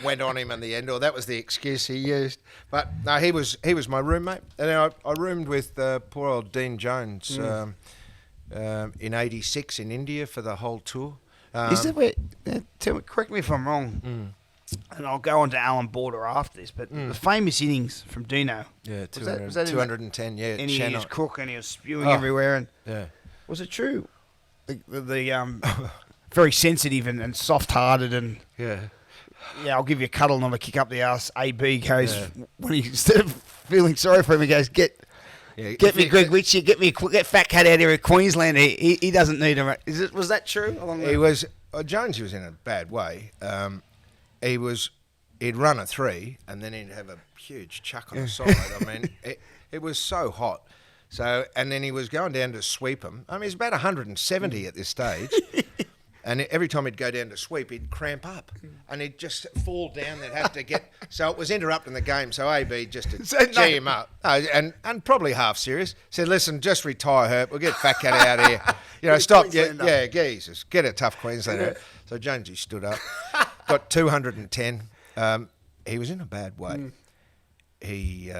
B: went on him in the end, or that was the excuse he used. But no, he was my roommate. And then I roomed with poor old Dean Jones in '86 in India for the whole tour.
A: Is that where? Correct me if I'm wrong. And I'll go on to Alan Border after this, but the famous innings from Dino.
B: Yeah,
A: was that
B: 210. Yeah,
A: and he was crook and he was spewing everywhere. And
B: yeah,
A: was it true? The very sensitive and soft-hearted and I'll give you a cuddle, not a kick up the arse. AB goes when he instead of feeling sorry for him, he goes get me Greg Ritchie, get Fat Cat out here in Queensland. He doesn't need him. Was that true?
B: Jones was in a bad way. He'd run a 3 and then he'd have a huge chuck on the side. I mean, it was so hot. So and then he was going down to sweep him. I mean, he's about 170 at this stage. And every time he'd go down to sweep, he'd cramp up. And he'd just fall down. They'd have to get... So it was interrupting the game. So AB just to gee him up. And probably half serious. Said, listen, just retire, Herb. We'll get Fat Cat out of here. You know, stop. Jesus. Get a tough Queenslander. So Jonesy stood up. Got 210. He was in a bad way. He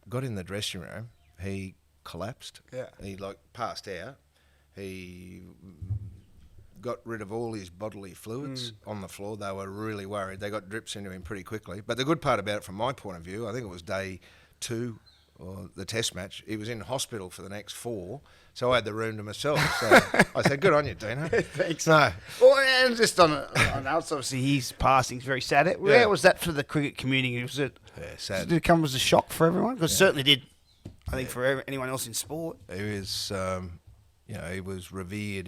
B: got in the dressing room. He collapsed.
A: Yeah.
B: He, passed out. He... got rid of all his bodily fluids on the floor. They were really worried. They got drips into him pretty quickly. But the good part about it from my point of view, I think it was day 2 or the test match, he was in hospital for the next 4, so I had the room to myself. So I said, good on you, Dino.
A: Thanks.
B: No.
A: Well, and just on obviously his passing is very sad. Where was that for the cricket community? Was it?
B: Yeah, sad.
A: Did it come as a shock for everyone? Because it certainly did, I think, for anyone else in sport.
B: He was... he was revered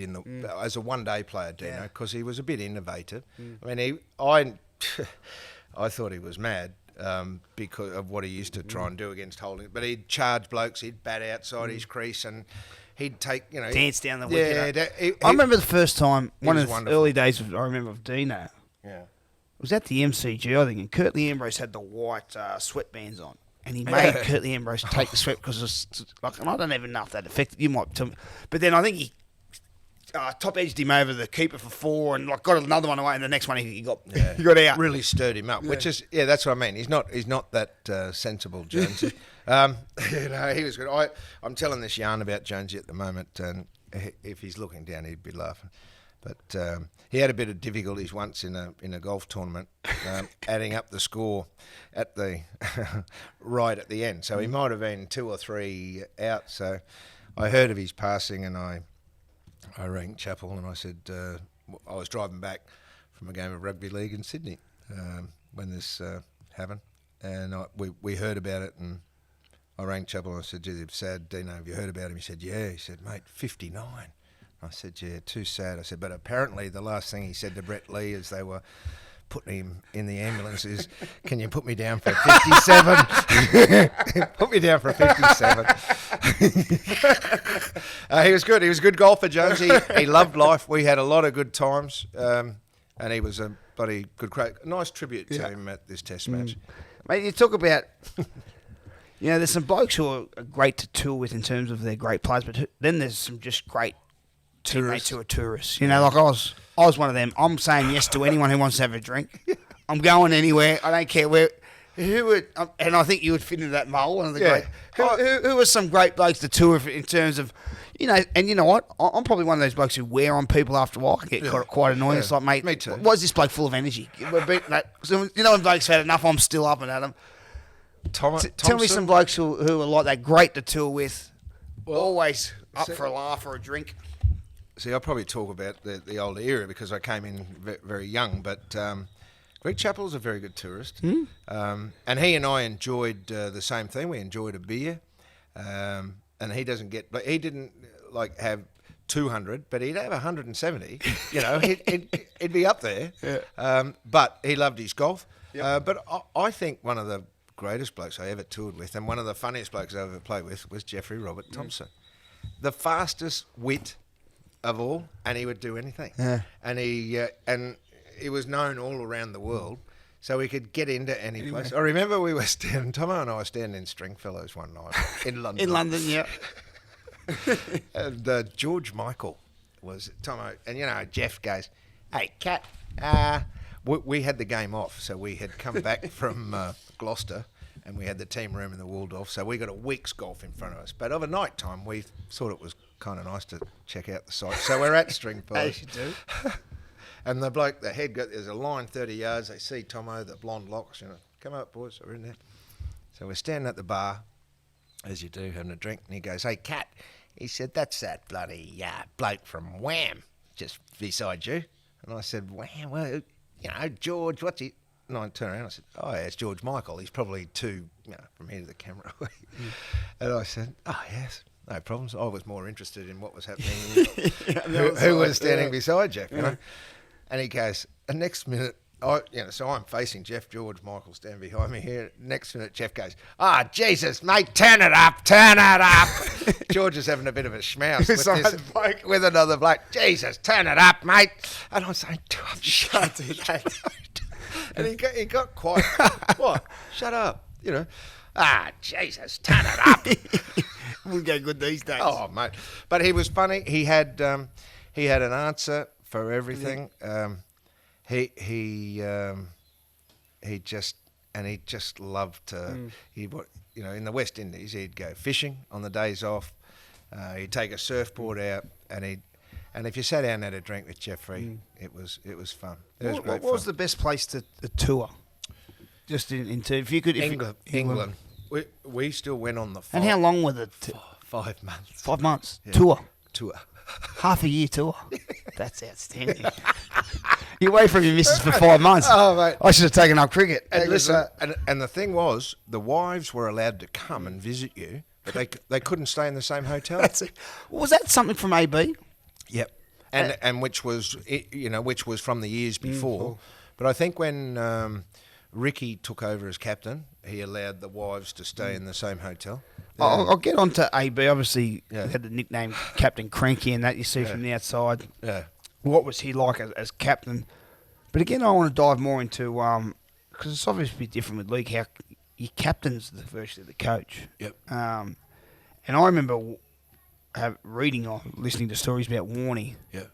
B: as a one-day player, Dino, because he was a bit innovative. I mean, I thought he was mad because of what he used to try and do against holding. But he'd charge blokes, he'd bat outside his crease, and he'd take,
A: dance down the wicket.
B: Yeah,
A: I remember the first time, one of the
B: wonderful.
A: early days I remember of Dino.
B: Yeah.
A: It was at the MCG, I think, and Curtly Ambrose had the white sweatbands on. And he made Curtly Ambrose take the sweat because it's like, and I don't even know if that affected you. Might tell me, but then I think he top edged him over the keeper for 4 and got another one away, and the next one he got out.
B: Really stirred him up, which is that's what I mean. He's not that sensible, Jonesy. He was good. I'm telling this yarn about Jonesy at the moment, and if he's looking down, he'd be laughing. But he had a bit of difficulties once in a golf tournament, adding up the score at the right at the end. So he might have been 2 or 3 out. So I heard of his passing, and I rang Chappell and I said I was driving back from a game of rugby league in Sydney when this happened, and we heard about it, and I rang Chappell and I said, "Geez, it's sad, Dino. Have you heard about him?" He said, "Yeah." He said, "Mate, 59." I said, "Yeah, too sad." I said, "But apparently the last thing he said to Brett Lee as they were putting him in the ambulance is, 'Can you put me down for 57?' Put me down for 57. He was good. He was a good golfer, Jones. He loved life. We had a lot of good times, and he was a bloody good crack. Nice tribute to him at this Test match.
A: Mate, you talk about, there's some blokes who are great to tour with in terms of their great players, but then there's some just great teammates who are tourists. Like I was one of them. I'm saying yes to anyone who wants to have a drink. I'm going anywhere. I don't care where. Who would, and I think you would fit into that mold. One of the great. Who are some great blokes to tour in terms of, and you know what? I'm probably one of those blokes who wear on people after a while. I get quite annoying. It's like, mate,
B: me too.
A: Why is this bloke full of energy? So, when blokes have had enough, I'm still up and at them. Tell me some blokes who are like that, great to tour with, always up for a laugh or a drink.
B: See, I'll probably talk about the older era because I came in very young, but Greg Chappell's a very good tourist. And he and I enjoyed the same thing. We enjoyed a beer. And he didn't like have 200, but he'd have 170. He'd be up there. Yeah. But he loved his golf. Yep. But I think one of the greatest blokes I ever toured with, and one of the funniest blokes I ever played with, was Jeffrey Robert Thompson. The fastest wit of all, and he would do anything. Yeah. And he was known all around the world, so he could get into any place. I remember Tomo and I were standing in Stringfellows one night in London.
A: In London, yeah.
B: And George Michael was Tomo, and Jeff goes, "Hey, Cat." We had the game off, so we had come back from Gloucester, and we had the team room in the Waldorf, so we got a week's golf in front of us. But over night time, we thought it was kind of nice to check out the site. So we're at Stringfellows.
A: As you do.
B: And the bloke, the head, there's a line 30 yards. They see Tomo, the blonde locks, come up, boys, we're in there. So we're standing at the bar, as you do, having a drink, and he goes, "Hey, Cat," he said, "that's that bloody bloke from Wham, just beside you." And I said, "Wham, well, George, what's he?" And I turned around and I said, "Oh, yeah, it's George Michael. He's probably two, from here to the camera." And I said, "Oh, yes, no problems." I was more interested in what was happening, who was standing beside Jeff, And he goes, and next minute, so I'm facing Jeff, George Michael standing behind me here. Next minute, Jeff goes, Jesus, mate, turn it up. George is having a bit of a schmouse with another bloke. "Jesus, turn it up, mate." And I'm saying, "Shut that." And he got quiet. "What? Shut up." "Jesus, turn it up."
A: Wouldn't go good these days.
B: Oh, mate. But he was funny. He had an answer for everything. He just loved to. In the West Indies, he'd go fishing on the days off. He'd take a surfboard out, and if you sat down and had a drink with Jeffrey, it was fun. It was great fun.
A: What was the best place to tour? Just if you could,
B: England. We still went on the.
A: And how long were the
B: 5 months?
A: 5 months
B: Yeah.
A: Tour. Half a year tour. That's outstanding. You're away from your missus for 5 months.
B: Oh, mate.
A: I should have taken up cricket.
B: And listen, and the thing was, the wives were allowed to come and visit you, but they couldn't stay in the same hotel.
A: Was that something from AB?
B: Yep. And which was from the years before. But I think when Ricky took over as captain, he allowed the wives to stay in the same hotel.
A: I'll get on to AB. Obviously, he had the nickname Captain Cranky and that you see from the outside.
B: Yeah.
A: What was he like as captain? But again, I want to dive more into, because it's obviously different with league, how your captain's virtually the coach.
B: Yep.
A: And I remember reading or listening to stories about Warney.
B: Yeah.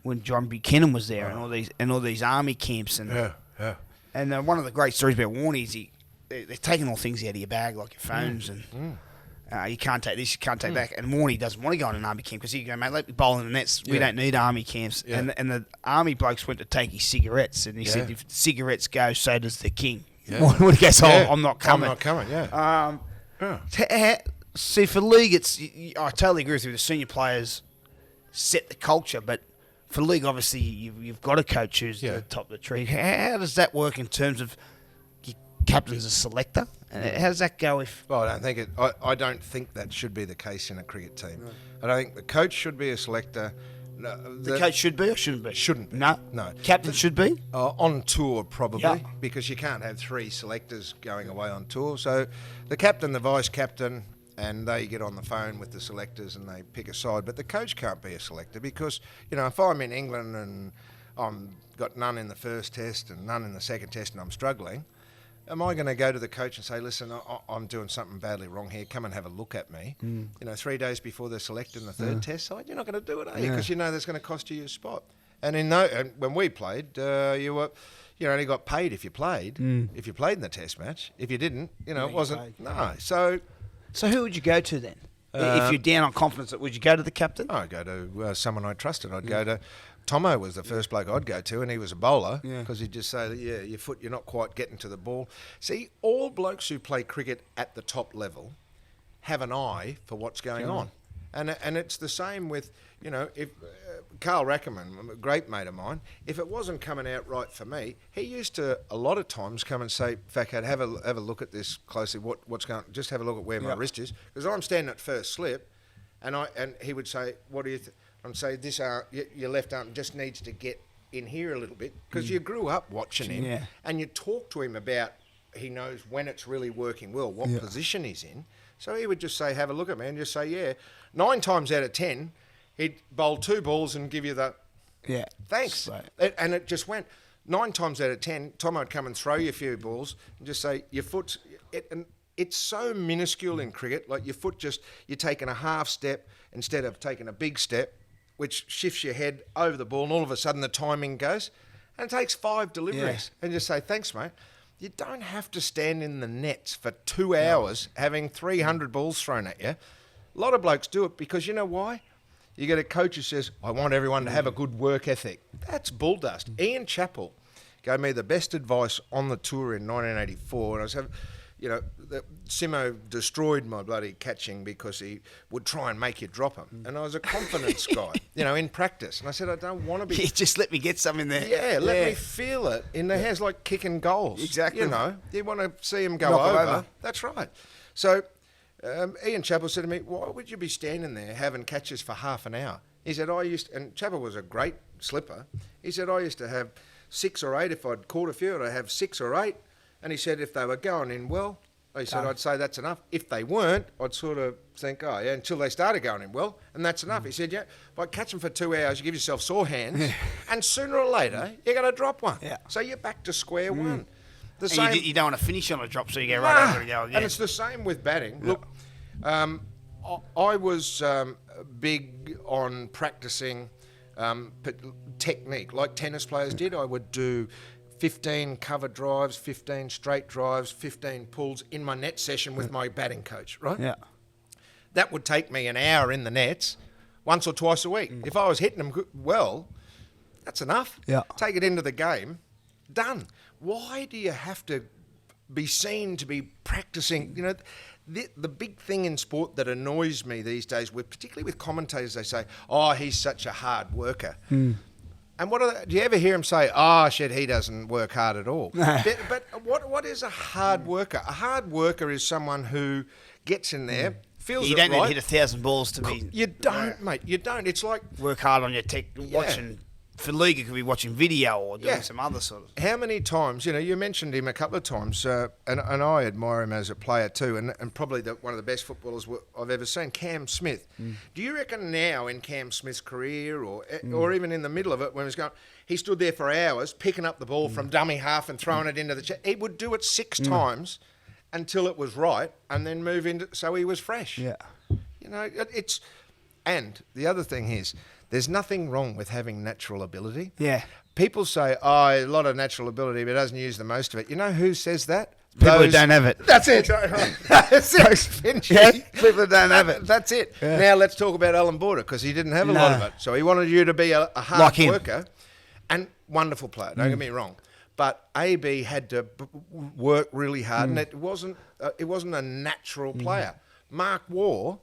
A: When John Buchanan was there and all these army camps. And And one of the great stories about Warney is they're taking all things out of your bag, like your phones and... you can't take this, you can't take that. And Warney doesn't want to go on an army camp because he go, "Mate, let me bowl in the nets. We don't need army camps." Yeah. And the army blokes went to take his cigarettes, and he said, "If cigarettes go, so does the king." Yeah. When he goes, I'm not coming.
B: I'm not coming, yeah.
A: See, for league, I totally agree with you. The senior players set the culture, but for league, obviously, you've got a coach who's the top of the tree. How does that work in terms of your captain's a selector? How does that go if...
B: Well, I don't think that should be the case in a cricket team. No. I don't think the coach should be a selector.
A: No, the coach should be or shouldn't be?
B: Shouldn't be.
A: No. Captain should be?
B: On tour, probably, because you can't have 3 selectors going away on tour. So the captain, the vice captain, and they get on the phone with the selectors and they pick a side. But the coach can't be a selector because, if I'm in England and I'm got none in the first test and none in the second test and I'm struggling, am I going to go to the coach and say, listen, I'm doing something badly wrong here, come and have a look at me? 3 days before they're selecting the third test side, you're not going to do it, are you? Because you know that's going to cost you your spot. And and when we played, you only got paid if you played. If you played in the test match. If you didn't, it wasn't. No. So
A: who would you go to then? If you're down on confidence, would you go to the captain?
B: I'd go to someone I trusted. I'd go to Tomo was the first bloke I'd go to, and he was a bowler because he'd just say, your foot, you're not quite getting to the ball. See, all blokes who play cricket at the top level have an eye for what's going on. And it's the same with, if Carl Rackerman, a great mate of mine, if it wasn't coming out right for me, he used to a lot of times come and say, Fakat, have a look at this closely, what's going on, just have a look at where my wrist is. Because I'm standing at first slip, and he would say, what do you think? I'd say, this arm, your left arm just needs to get in here a little bit, because you grew up watching him, and you talk to him about, he knows when it's really working well, what position he's in. So he would just say, have a look at me, and just say, 9 times out of 10, he'd bowl 2 balls and give you the, thanks. And it just went. 9 times out of 10, Tom would come and throw you a few balls and just say, your foot's, and it's so minuscule in cricket, like your foot you're taking a half step instead of taking a big step, which shifts your head over the ball, and all of a sudden the timing goes, and it takes 5 deliveries. And just say, thanks, mate. You don't have to stand in the nets for 2 hours having 300 balls thrown at you. A lot of blokes do it because you know why? You get a coach who says, I want everyone to have a good work ethic. That's bull dust. Ian Chappell gave me the best advice on the tour in 1984. And I was having, Simo destroyed my bloody catching because he would try and make you drop him. And I was a confidence guy, in practice. And I said, I don't want to be...
A: Just let me get some in there.
B: Yeah, let me feel it in the hands, like kicking goals.
A: Exactly.
B: You want to see him go over. That's right. So Ian Chappell said to me, why would you be standing there having catches for half an hour? He said, and Chappell was a great slipper. He said, I used to have 6 or 8. If I'd caught a few, I'd have 6 or 8. And he said, if they were going in well, he said, I'd say that's enough. If they weren't, I'd sort of think, until they started going in well, and that's enough. He said, if I catch them for 2 hours, you give yourself sore hands, and sooner or later, you're going to drop one. Yeah. So you're back to square one.
A: You don't want to finish on a drop, so you go right over and go. Yeah.
B: And it's the same with batting. Look, I was big on practicing technique, like tennis players did. I would do 15 cover drives, 15 straight drives, 15 pulls in my net session with my batting coach, right?
A: Yeah.
B: That would take me an hour in the nets once or twice a week. If I was hitting them well, that's enough.
A: Yeah.
B: Take it into the game, done. Why do you have to be seen to be practicing? The big thing in sport that annoys me these days, particularly with commentators, they say, he's such a hard worker. And do you ever hear him say, shit, he doesn't work hard at all? But what is a hard worker? A hard worker is someone who gets in there, feels
A: you
B: it
A: don't
B: right.
A: need to hit 1,000 balls to be...
B: You don't, mate. You don't. It's like...
A: Work hard on your tech, watching... For league, you could be watching video or doing some other sort of...
B: How many times, you mentioned him a couple of times, and I admire him as a player too, and probably one of the best footballers I've ever seen, Cam Smith. Do you reckon now in Cam Smith's career, or even in the middle of it, when he stood there for hours, picking up the ball from dummy half and throwing it into the... He would do it 6 times until it was right, and then move into... So he was fresh.
A: Yeah.
B: It's... And the other thing is... There's nothing wrong with having natural ability.
A: Yeah.
B: People say, a lot of natural ability, but doesn't use the most of it. You know who says that?
A: People who don't have it.
B: That's it. That's it. Finch.
A: Yeah, people who don't have it.
B: That's it.
A: Yeah.
B: Now let's talk about Alan Border, because he didn't have a lot of it. So he wanted you to be a hard worker and wonderful player. Don't get me wrong. But AB had to work really hard, and it wasn't a natural player. Mark Waugh...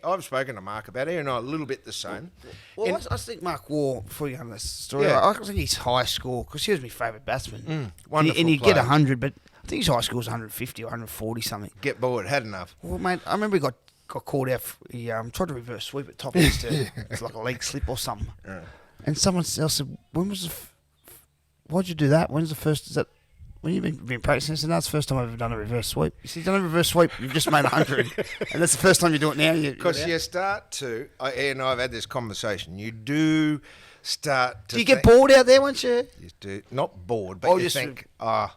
B: I've spoken to Mark about it, and a little bit the same.
A: Well, I think Mark Waugh, before you go on this story, I think his high score, because he was my favourite batsman.
B: Wonderful
A: and he'd
B: player.
A: get 100, but I think his high score was 150 or 140 something.
B: Get bored, had enough.
A: Well, mate, I remember he got called out. He tried to reverse sweep at top. It's like a leg slip or something. Yeah. And someone else said, "When was why'd you do that? When's the first? Was when you've been practicing, I said, that's the first time I've ever done a reverse sweep. You said, you've done a reverse sweep, you've just made 100. And that's the first time you do it now.
B: Because you start to, and I've had this conversation, you do start to
A: do you get bored out there once you...
B: You do, not bored, but you think, I'll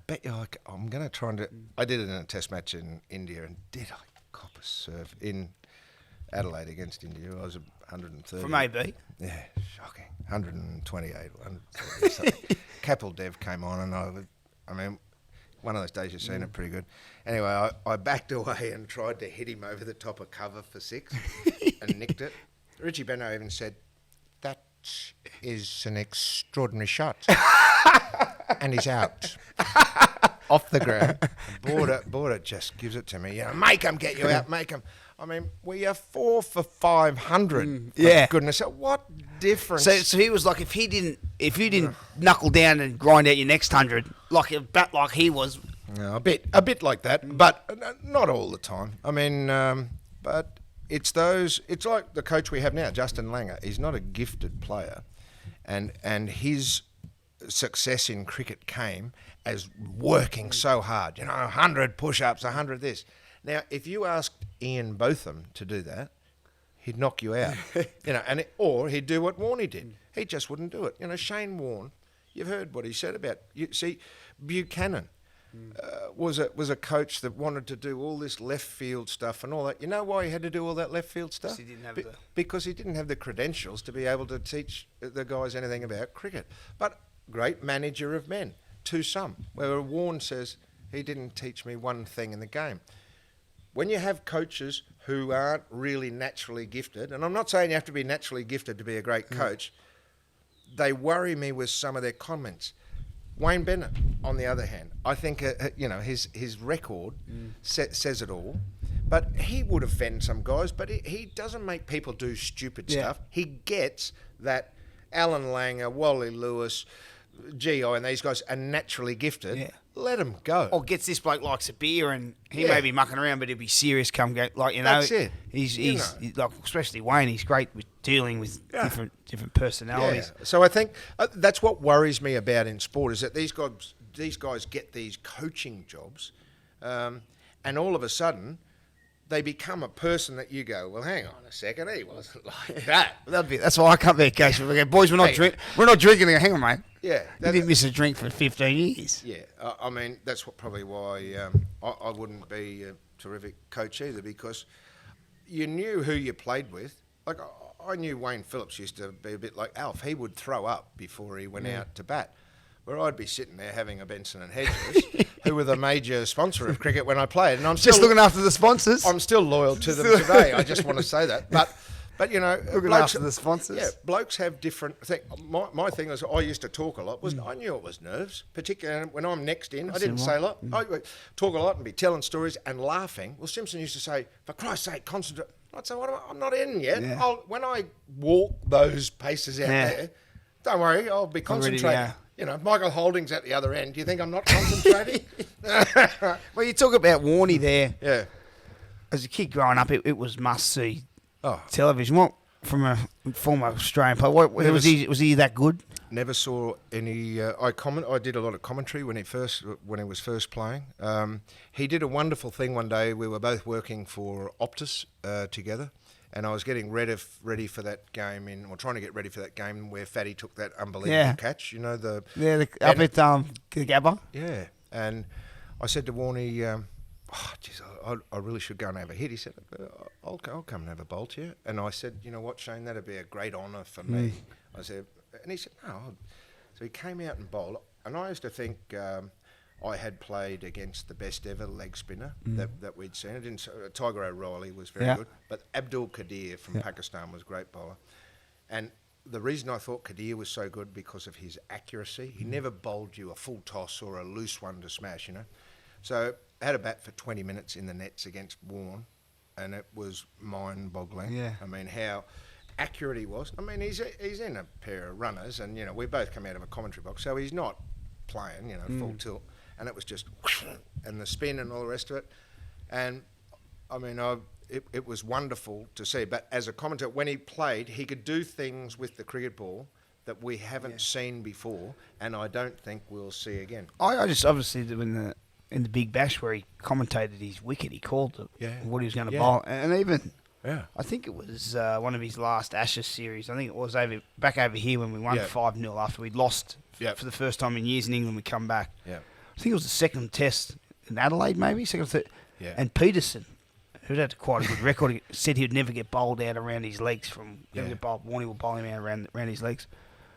B: bet you I'm going to try and do... I did it in a test match in India, and did I cop a serve in Adelaide against India? I was 130.
A: From AB?
B: Yeah, shocking. 128 or 130. So Kapil Dev came on, and I mean, one of those days you've seen it pretty good. Anyway, I backed away and tried to hit him over the top of cover for 6 and nicked it. Richie Beno even said, that is an extraordinary shot. And he's out. Off the ground. Border just gives it to me. Make him get you out, make him. I mean, we are 4 for 500.
A: Yeah.
B: Goodness, what difference?
A: So he was like, if you didn't knuckle down and grind out your next 100, like a bat like he was.
B: A bit like that, but not all the time. I mean, but it's like the coach we have now, Justin Langer. He's not a gifted player, and his success in cricket came as working so hard. 100 push-ups, 100 this. Now, if you asked Ian Botham to do that, he'd knock you out. Or he'd do what Warney did. He just wouldn't do it. Shane Warne, you've heard what he said about. Buchanan was a coach that wanted to do all this left field stuff and all that. You know why he had to do all that left field stuff? Because he didn't have the credentials to be able to teach the guys anything about cricket. But great manager of men, to some. Where Warne says, he didn't teach me one thing in the game. When you have coaches who aren't really naturally gifted, and I'm not saying you have to be naturally gifted to be a great coach, they worry me with some of their comments. Wayne Bennett, on the other hand, I think his record says it all. But he would offend some guys, but he doesn't make people do stupid stuff. He gets that Alan Langer, Wally Lewis, G.I. and these guys are naturally gifted. Yeah. Let them go.
A: Or gets this bloke likes a beer and he may be mucking around, but he'll be serious come game.
B: That's it.
A: He's like, especially Wayne, he's great with dealing with different personalities.
B: Yeah. So I think that's what worries me about in sport is that these guys get these coaching jobs, and all of a sudden they become a person that you go, well, hang on a second, he wasn't like that.
A: That's why I can't be a coach. We go, boys, we're not drinking. Hang on, mate.
B: Yeah,
A: you didn't miss a drink for 15 years.
B: Yeah, I mean that's probably why I wouldn't be a terrific coach either, because you knew who you played with. Like I knew Wayne Phillips used to be a bit like Alf. He would throw up before he went out to bat. Where I'd be sitting there having a Benson and Hedges, who were the major sponsor of cricket when I played, and I'm
A: just looking after the sponsors.
B: I'm still loyal to them today. I just want to say that, but
A: looking after the sponsors.
B: Yeah, blokes have different things. My thing was I used to talk a lot. I knew it was nerves, particularly when I'm next in. I didn't say a lot. I would talk a lot and be telling stories and laughing. Well, Simpson used to say, "For Christ's sake, concentrate." I'd say, I'm not in yet. Yeah. When I walk those paces out there, don't worry, I'll be concentrating. Michael Holding's at the other end. Do you think I'm not concentrating?
A: Well, you talk about Warney there. Yeah. As a kid growing up, it was must-see television. What, from a former Australian player, was he that good?
B: Never saw any. I did a lot of commentary when he was first playing. He did a wonderful thing one day. We were both working for Optus together. And I was getting ready for that game trying to get ready for that game where Fatty took that unbelievable catch. Up
A: at the Gabba.
B: Yeah, and I said to Warney, I really should go and have a hit. He said, I'll come and have a bolt here. And I said, you know what, Shane, that'd be a great honour for me. I said, and he said, no. So he came out and bowled, and I used to think I had played against the best ever leg spinner that we'd seen. Tiger O'Reilly was very good, but Abdul Qadir from Pakistan was a great bowler. And the reason I thought Qadir was so good because of his accuracy. He never bowled you a full toss or a loose one to smash, So I had a bat for 20 minutes in the nets against Warne, and it was mind-boggling. Yeah. I mean, how accurate he was. I mean, he's in a pair of runners, and, we both come out of a commentary box, so he's not playing, full tilt. And it was just, and the spin and all the rest of it. And, I mean, it was wonderful to see. But as a commentator, when he played, he could do things with the cricket ball that we haven't seen before, and I don't think we'll see again.
A: I just obviously in the Big Bash where he commentated his wicket, he called it what he was going to bowl, and even I think it was one of his last Ashes series. I think it was back over here when we won 5-0 after we'd lost for the first time in years in England. We come back. Yeah. I think it was the second test in Adelaide, maybe second or third. Yeah. And Peterson, who had quite a good record, said he would never get bowled out around his legs Warnie would bowl him out around his legs.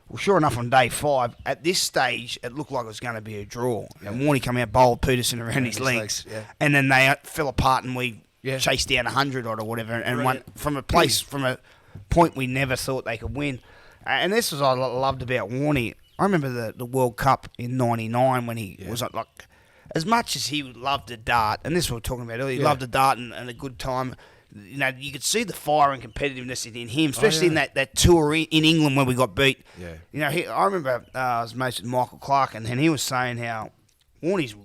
A: Well, sure enough, on day 5, at this stage, it looked like it was going to be a draw. Yeah. And Warnie came out, bowled Peterson around his legs. And then they fell apart and we chased down 100 or whatever and won from a point we never thought they could win. And this was what I loved about Warnie. I remember the World Cup in '99 when he was like, as much as he loved to dart, and this is what we were talking about earlier, he loved to dart and a good time. You know, you could see the fire and competitiveness in him, especially in that tour in England when we got beat. Yeah. You know, I remember I was mates with Michael Clark, and he was saying how Warnie's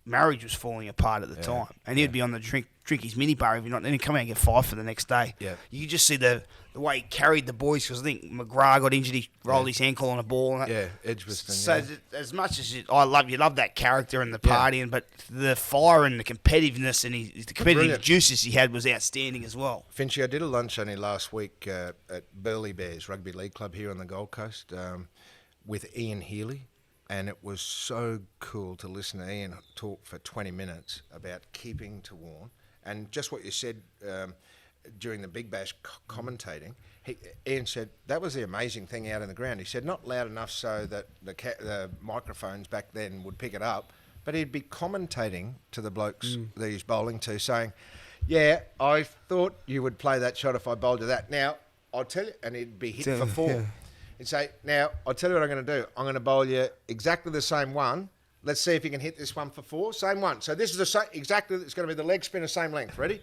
A: marriage was falling apart at the time, and he'd be on the drink his minibar every night, and then he'd come out and get 5 for the next day. Yeah. You could just see the way he carried the boys, because I think McGrath got injured, he rolled his ankle on a ball. And
B: Edgbaston.
A: So as much as you love that character and the partying, but the fire and the competitiveness and the competitive juices he had was outstanding as well.
B: Finchy, I did a lunch only last week at Burleigh Bears Rugby League Club here on the Gold Coast with Ian Healy. And it was so cool to listen to Ian talk for 20 minutes about keeping to warn. And just what you said during the Big Bash commentating, Ian said that was the amazing thing out in the ground. He said not loud enough so that the microphones back then would pick it up, but he'd be commentating to the blokes that he's bowling to, saying, yeah, I thought you would play that shot if I bowled you that. Now, I'll tell you, and he'd be hit for 4. Yeah. He'd say, now, I'll tell you what I'm going to do. I'm going to bowl you exactly the same one. Let's see if you can hit this one for 4. Same one. So this is the same, exactly, it's going to be the leg spinner, same length. Ready?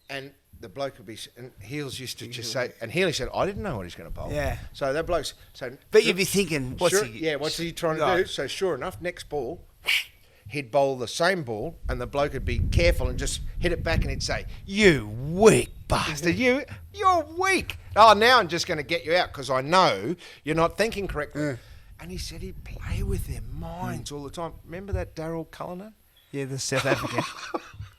B: And the bloke would be, and Heels used to just say, and Healy said, I didn't know what he's going to bowl. Yeah. So that bloke's,
A: but you'd be thinking, what's
B: he trying to do? So sure enough, next ball, he'd bowl the same ball, and the bloke would be careful and just hit it back, and he'd say, you weak bastard, you're weak. Oh, now I'm just going to get you out because I know you're not thinking correctly. And he said he'd play with their minds all the time. Remember that Darryl Cullinan?
A: Yeah, the South African.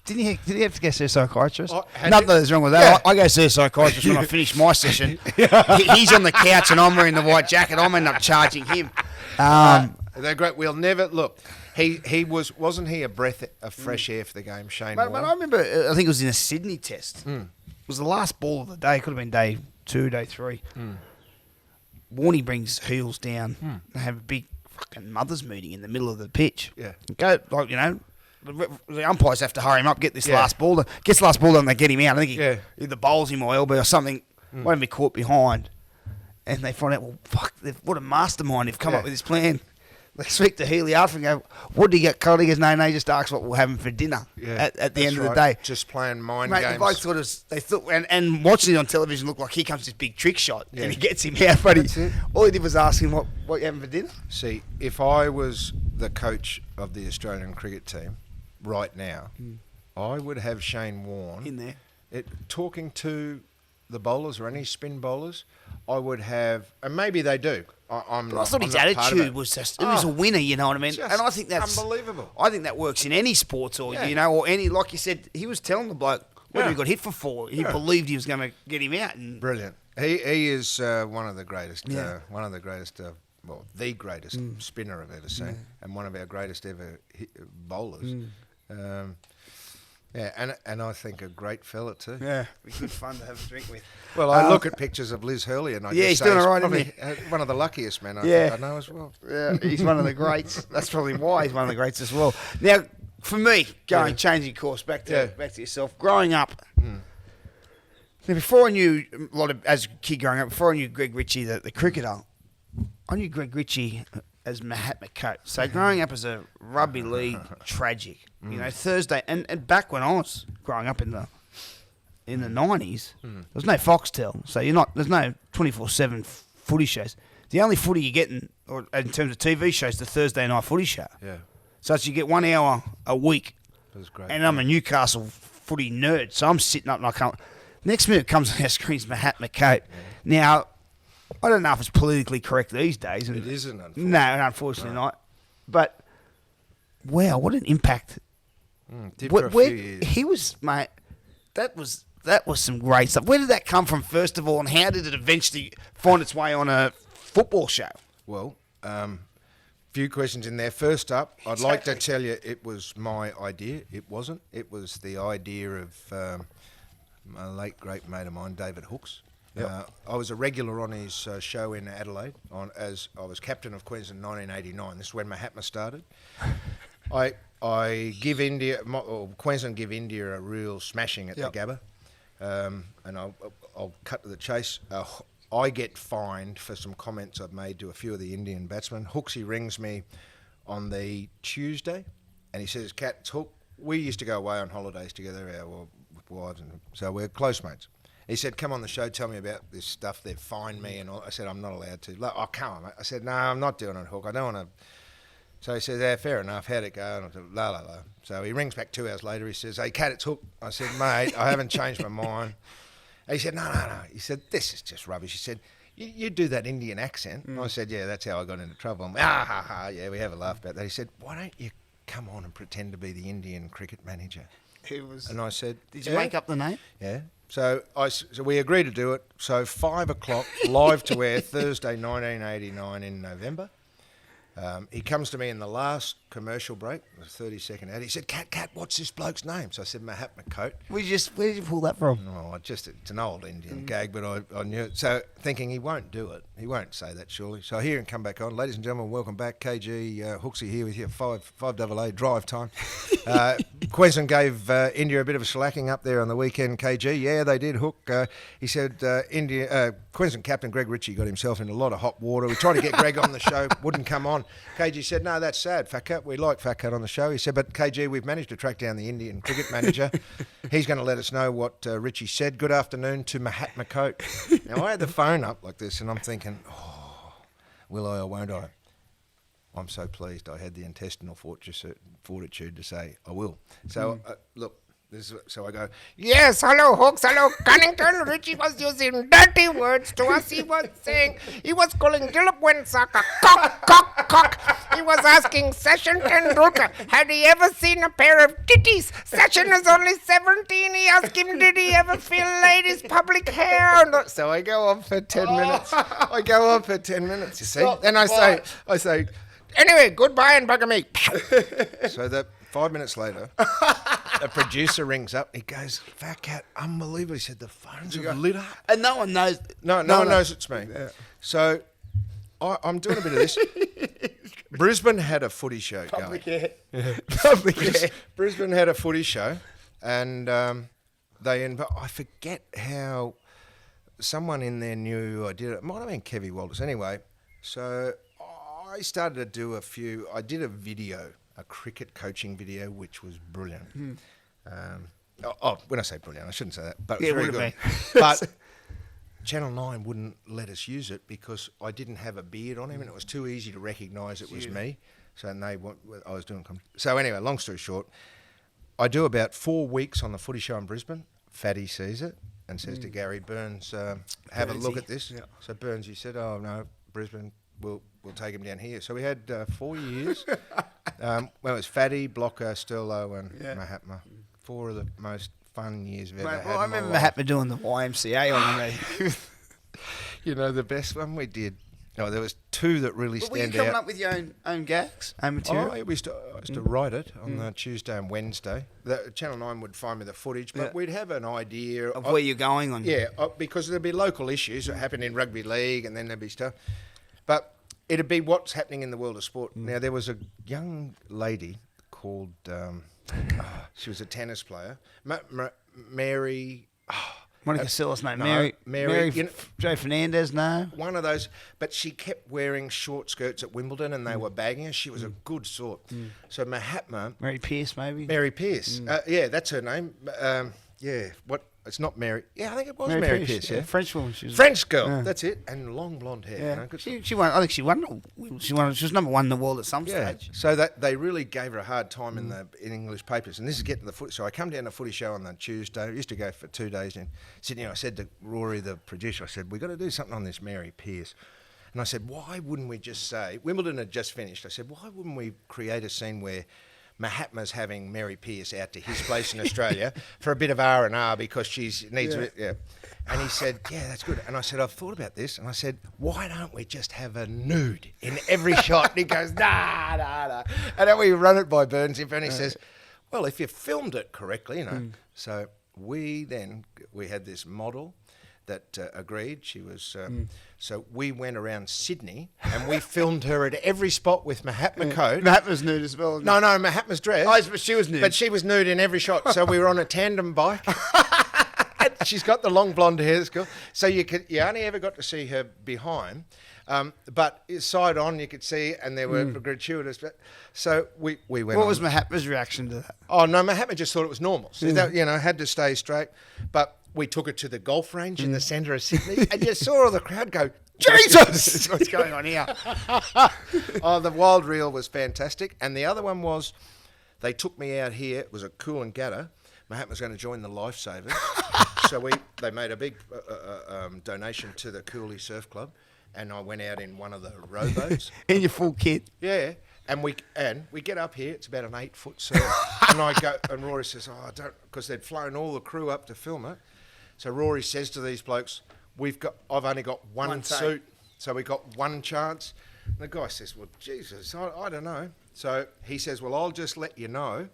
A: Did he have to go see a psychiatrist? Not that there's wrong with that. Yeah. I go see a psychiatrist when I finish my session. He's on the couch and I'm wearing the white jacket. I'm ending up charging him.
B: They're great. We'll never look. He wasn't he a breath of fresh air for the game, Shane?
A: But I remember, I think it was in a Sydney test. It was the last ball of the day. It could have been day 2, day 3. Warnie brings Heels down. They have a big fucking mothers meeting in the middle of the pitch. Yeah. Go, like, you know, the umpires have to hurry him up, get this last ball. Gets the last ball and they get him out. I think he either bowls him or elbow or something. Won't be caught behind. And they find out, well, fuck, what a mastermind. They've come up with this plan. They speak to Healy after and go, what do you get, Cody? He goes, no, just ask what we'll have him for dinner at the end of the day.
B: Just playing mind games.
A: The bloke thought and watching it on television looked like here comes this big trick shot and he gets him out, but all he did was ask him what you having for dinner.
B: See, if I was the coach of the Australian cricket team right now, I would have Shane Warne
A: in there
B: talking to the bowlers or any spin bowlers. I would have, and maybe they do. I
A: thought his attitude was just, it was a winner, you know what I mean? And I think that's
B: unbelievable.
A: I think that works in any sports or, you know, or any, like you said, he was telling the bloke, whether he got hit for 4, he believed he was going to get him out. And
B: brilliant. He is one of the greatest, the greatest spinner I've ever seen, and one of our greatest ever bowlers. Yeah, and I think a great fella too.
A: Yeah, it'd be good fun to have a drink with.
B: Well, I look at pictures of Liz Hurley and I just
A: he's
B: say
A: doing all right,
B: probably one of the luckiest men I know as well.
A: Yeah, he's one of the greats. That's probably why he's one of the greats as well. Now, for me, changing course back to yourself. Growing up, now before I knew as a kid growing up, before I knew Greg Ritchie, the cricketer, I knew Greg Ritchie as Mahatma Coat. So growing up as a rugby league, tragic. You know, Thursday and back when I was growing up in the 90s, there was no Foxtel, so there's no 24/7 footy shows. The only footy you're getting, or in terms of TV shows, the Thursday night footy show. Yeah. So you get 1 hour a week.
B: That was great.
A: And I'm a Newcastle footy nerd, so I'm sitting up and I can't. Next minute comes on our screen's Mahatma Coat. Yeah. Now, I don't know if it's politically correct these days.
B: It isn't, unfortunately.
A: No, unfortunately not. But, wow, what an impact.
B: Did for a few years.
A: He was, mate, that was some great stuff. Where did that come from, first of all, and how did it eventually find its way on a football show?
B: Well, few questions in there. First up, I'd like to tell you it was my idea. It wasn't. It was the idea of my late great mate of mine, David Hooks. Yep. I was a regular on his show in Adelaide, as I was captain of Queensland in 1989. This is when Mahatma started. I give Queensland give India a real smashing at the Gabba, and I'll cut to the chase. I get fined for some comments I've made to a few of the Indian batsmen. Hooksy rings me on the Tuesday, and he says, "Cat, it's Hook. We used to go away on holidays together, our wives, and so we're close mates." He said, "Come on the show, tell me about this stuff. They've fined me," and all. I said, "I'm not allowed to." Like, "Oh, come on, mate." I said, "No, I'm not doing it, Hook. I don't want to." So he says, "Yeah, fair enough. How'd it go?" And I said, "La, la, la." So he rings back 2 hours later. He says, "Hey, Cat, it's Hook." I said, "Mate, I haven't changed my mind." And he said, No. He said, "This is just rubbish." He said, You do that Indian accent." And I said, "Yeah, that's how I got into trouble." Yeah, we have a laugh about that. He said, "Why don't you come on and pretend to be the Indian cricket manager?" And I said,
A: "Did you make up the name?"
B: Yeah. So we agreed to do it. So 5 o'clock, live to air, Thursday, 1989 in November. He comes to me in the last commercial break, the 30-second ad. He said, Cat, what's this bloke's name?" So I said, "Mahatma Coat."
A: Where did you pull that from?
B: Oh, it's an old Indian gag, but I knew it. So thinking he won't do it. He won't say that, surely. So I hear him come back on. "Ladies and gentlemen, welcome back. KG Hooksy here with you, 5AA drive time." Queensland gave India a bit of a shellacking up there on the weekend, KG. Yeah, they did, Hook. He said Queensland captain Greg Ritchie got himself in a lot of hot water. We tried to get Greg on the show, wouldn't come on. KG said, "No, that's sad, Fat Cat. We like Fat Cat on the show." He said, "But KG, we've managed to track down the Indian cricket manager. He's going to let us know what Ritchie said. Good afternoon to Mahatma Coat." Now, I had the phone up like this, and I'm thinking, will I or won't I? I'm so pleased I had the intestinal fortitude to say, I will. So, look. So I go, "Yes, hello, Hooks, hello, Cunnington. Ritchie was using dirty words to us. He was saying, he was calling Gillip Wensaka cock. He was asking Sachin Tendulkar, had he ever seen a pair of titties? Sachin is only 17. He asked him, did he ever feel ladies' public hair?" So I go on for 10 minutes. You see. Then I say, "Anyway, goodbye and bugger me." So that 5 minutes later, a producer rings up. He goes, "Fat Cat, unbelievable." He said, "The phones have lit up."
A: And no one knows.
B: No one knows it's me. Yeah. So I'm doing a bit of this. Brisbane had a footy show going. Brisbane had a footy show, and I forget how someone in there knew I did it. It might have been Kevy Walters. Anyway, so I started to do I did a video, a cricket coaching video, which was brilliant. When I say brilliant, I shouldn't say that, but it was very good. But Channel 9 wouldn't let us use it because I didn't have a beard on him, and it was too easy to recognise it was me. So I was doing. So anyway, long story short, I do about 4 weeks on the footy show in Brisbane. Fatty sees it and says to Gary Burns, "Have a look at this." Yeah. So Burns, he said, "Oh no, Brisbane, we'll take him down here." So we had 4 years. Well, it was Fatty, Blocker, Sterlo, and Mahatma. 4 of the most fun years I've ever had.
A: Well, I remember Mahatma doing the YMCA on me.
B: You know, the best one we did. No, there was 2 that really stand out.
A: Were you coming up with your own gags, own material?
B: I used to write it on the Tuesday and Wednesday. Channel 9 would find me the footage, but we'd have an idea
A: of where you're going on.
B: Yeah, because there'd be local issues that happen in rugby league, and then there'd be stuff. But it'd be what's happening in the world of sport. Now, there was a young lady called, she was a tennis player, Mary...
A: Monica Seles, no. Mary Joe Fernandez, no.
B: One of those, but she kept wearing short skirts at Wimbledon, and they were bagging her. She was a good sort. So Mahatma...
A: Mary Pierce, maybe?
B: Mary Pierce. Yeah, that's her name. It's not Mary. Yeah, I think it was Mary Pierce. Yeah,
A: French woman. She was
B: French girl. That's it. And long blonde hair.
A: Yeah.
B: You know, good
A: She won. I think she won. She won. She was number one in the world at some stage.
B: So that they really gave her a hard time in English papers. And this is getting to the footy. So I come down to the footy show on the Tuesday. I used to go for 2 days in Sydney. I said to Rory, the producer, I said, we've got to do something on this Mary Pierce. And I said, why wouldn't we just say, Wimbledon had just finished. I said, why wouldn't we create a scene where Mahatma's having Mary Pierce out to his place in Australia for a bit of R&R because she needs it. Yeah. And he said, yeah, that's good. And I said, I've thought about this. And I said, why don't we just have a nude in every shot? And he goes, nah. And then we run it by Burns. And he says, well, if you filmed it correctly, you know. So we had this model that agreed. She was so we went around Sydney and we filmed her at every spot with Mahatma coat.
A: Mahatma's nude as well.
B: No, Mahatma's dress.
A: Oh, but she was nude.
B: But she was nude in every shot. So we were on a tandem bike. She's got the long blonde hair. That's cool. So you only ever got to see her behind. But side on, you could see, and there were gratuitous. So we went.
A: What was Mahatma's reaction to that?
B: Oh no, Mahatma just thought it was normal. So that, had to stay straight. But we took her to the golf range in the centre of Sydney, and you saw all the crowd go, Jesus!
A: What's going on here?
B: Oh, the wild reel was fantastic. And the other one was, they took me out here. It was at Coolangatta. Mahatma's going to join the Lifesavers. So they made a big donation to the Cooley Surf Club. And I went out in one of the rowboats.
A: In your full kit.
B: Yeah. And we get up here, it's about an 8-foot surf. And I go, and Rory says, I don't, because they'd flown all the crew up to film it. So Rory says to these blokes, I've only got one suit, so we got one chance. And the guy says, well, Jesus, I don't know. So he says, well, I'll just let you know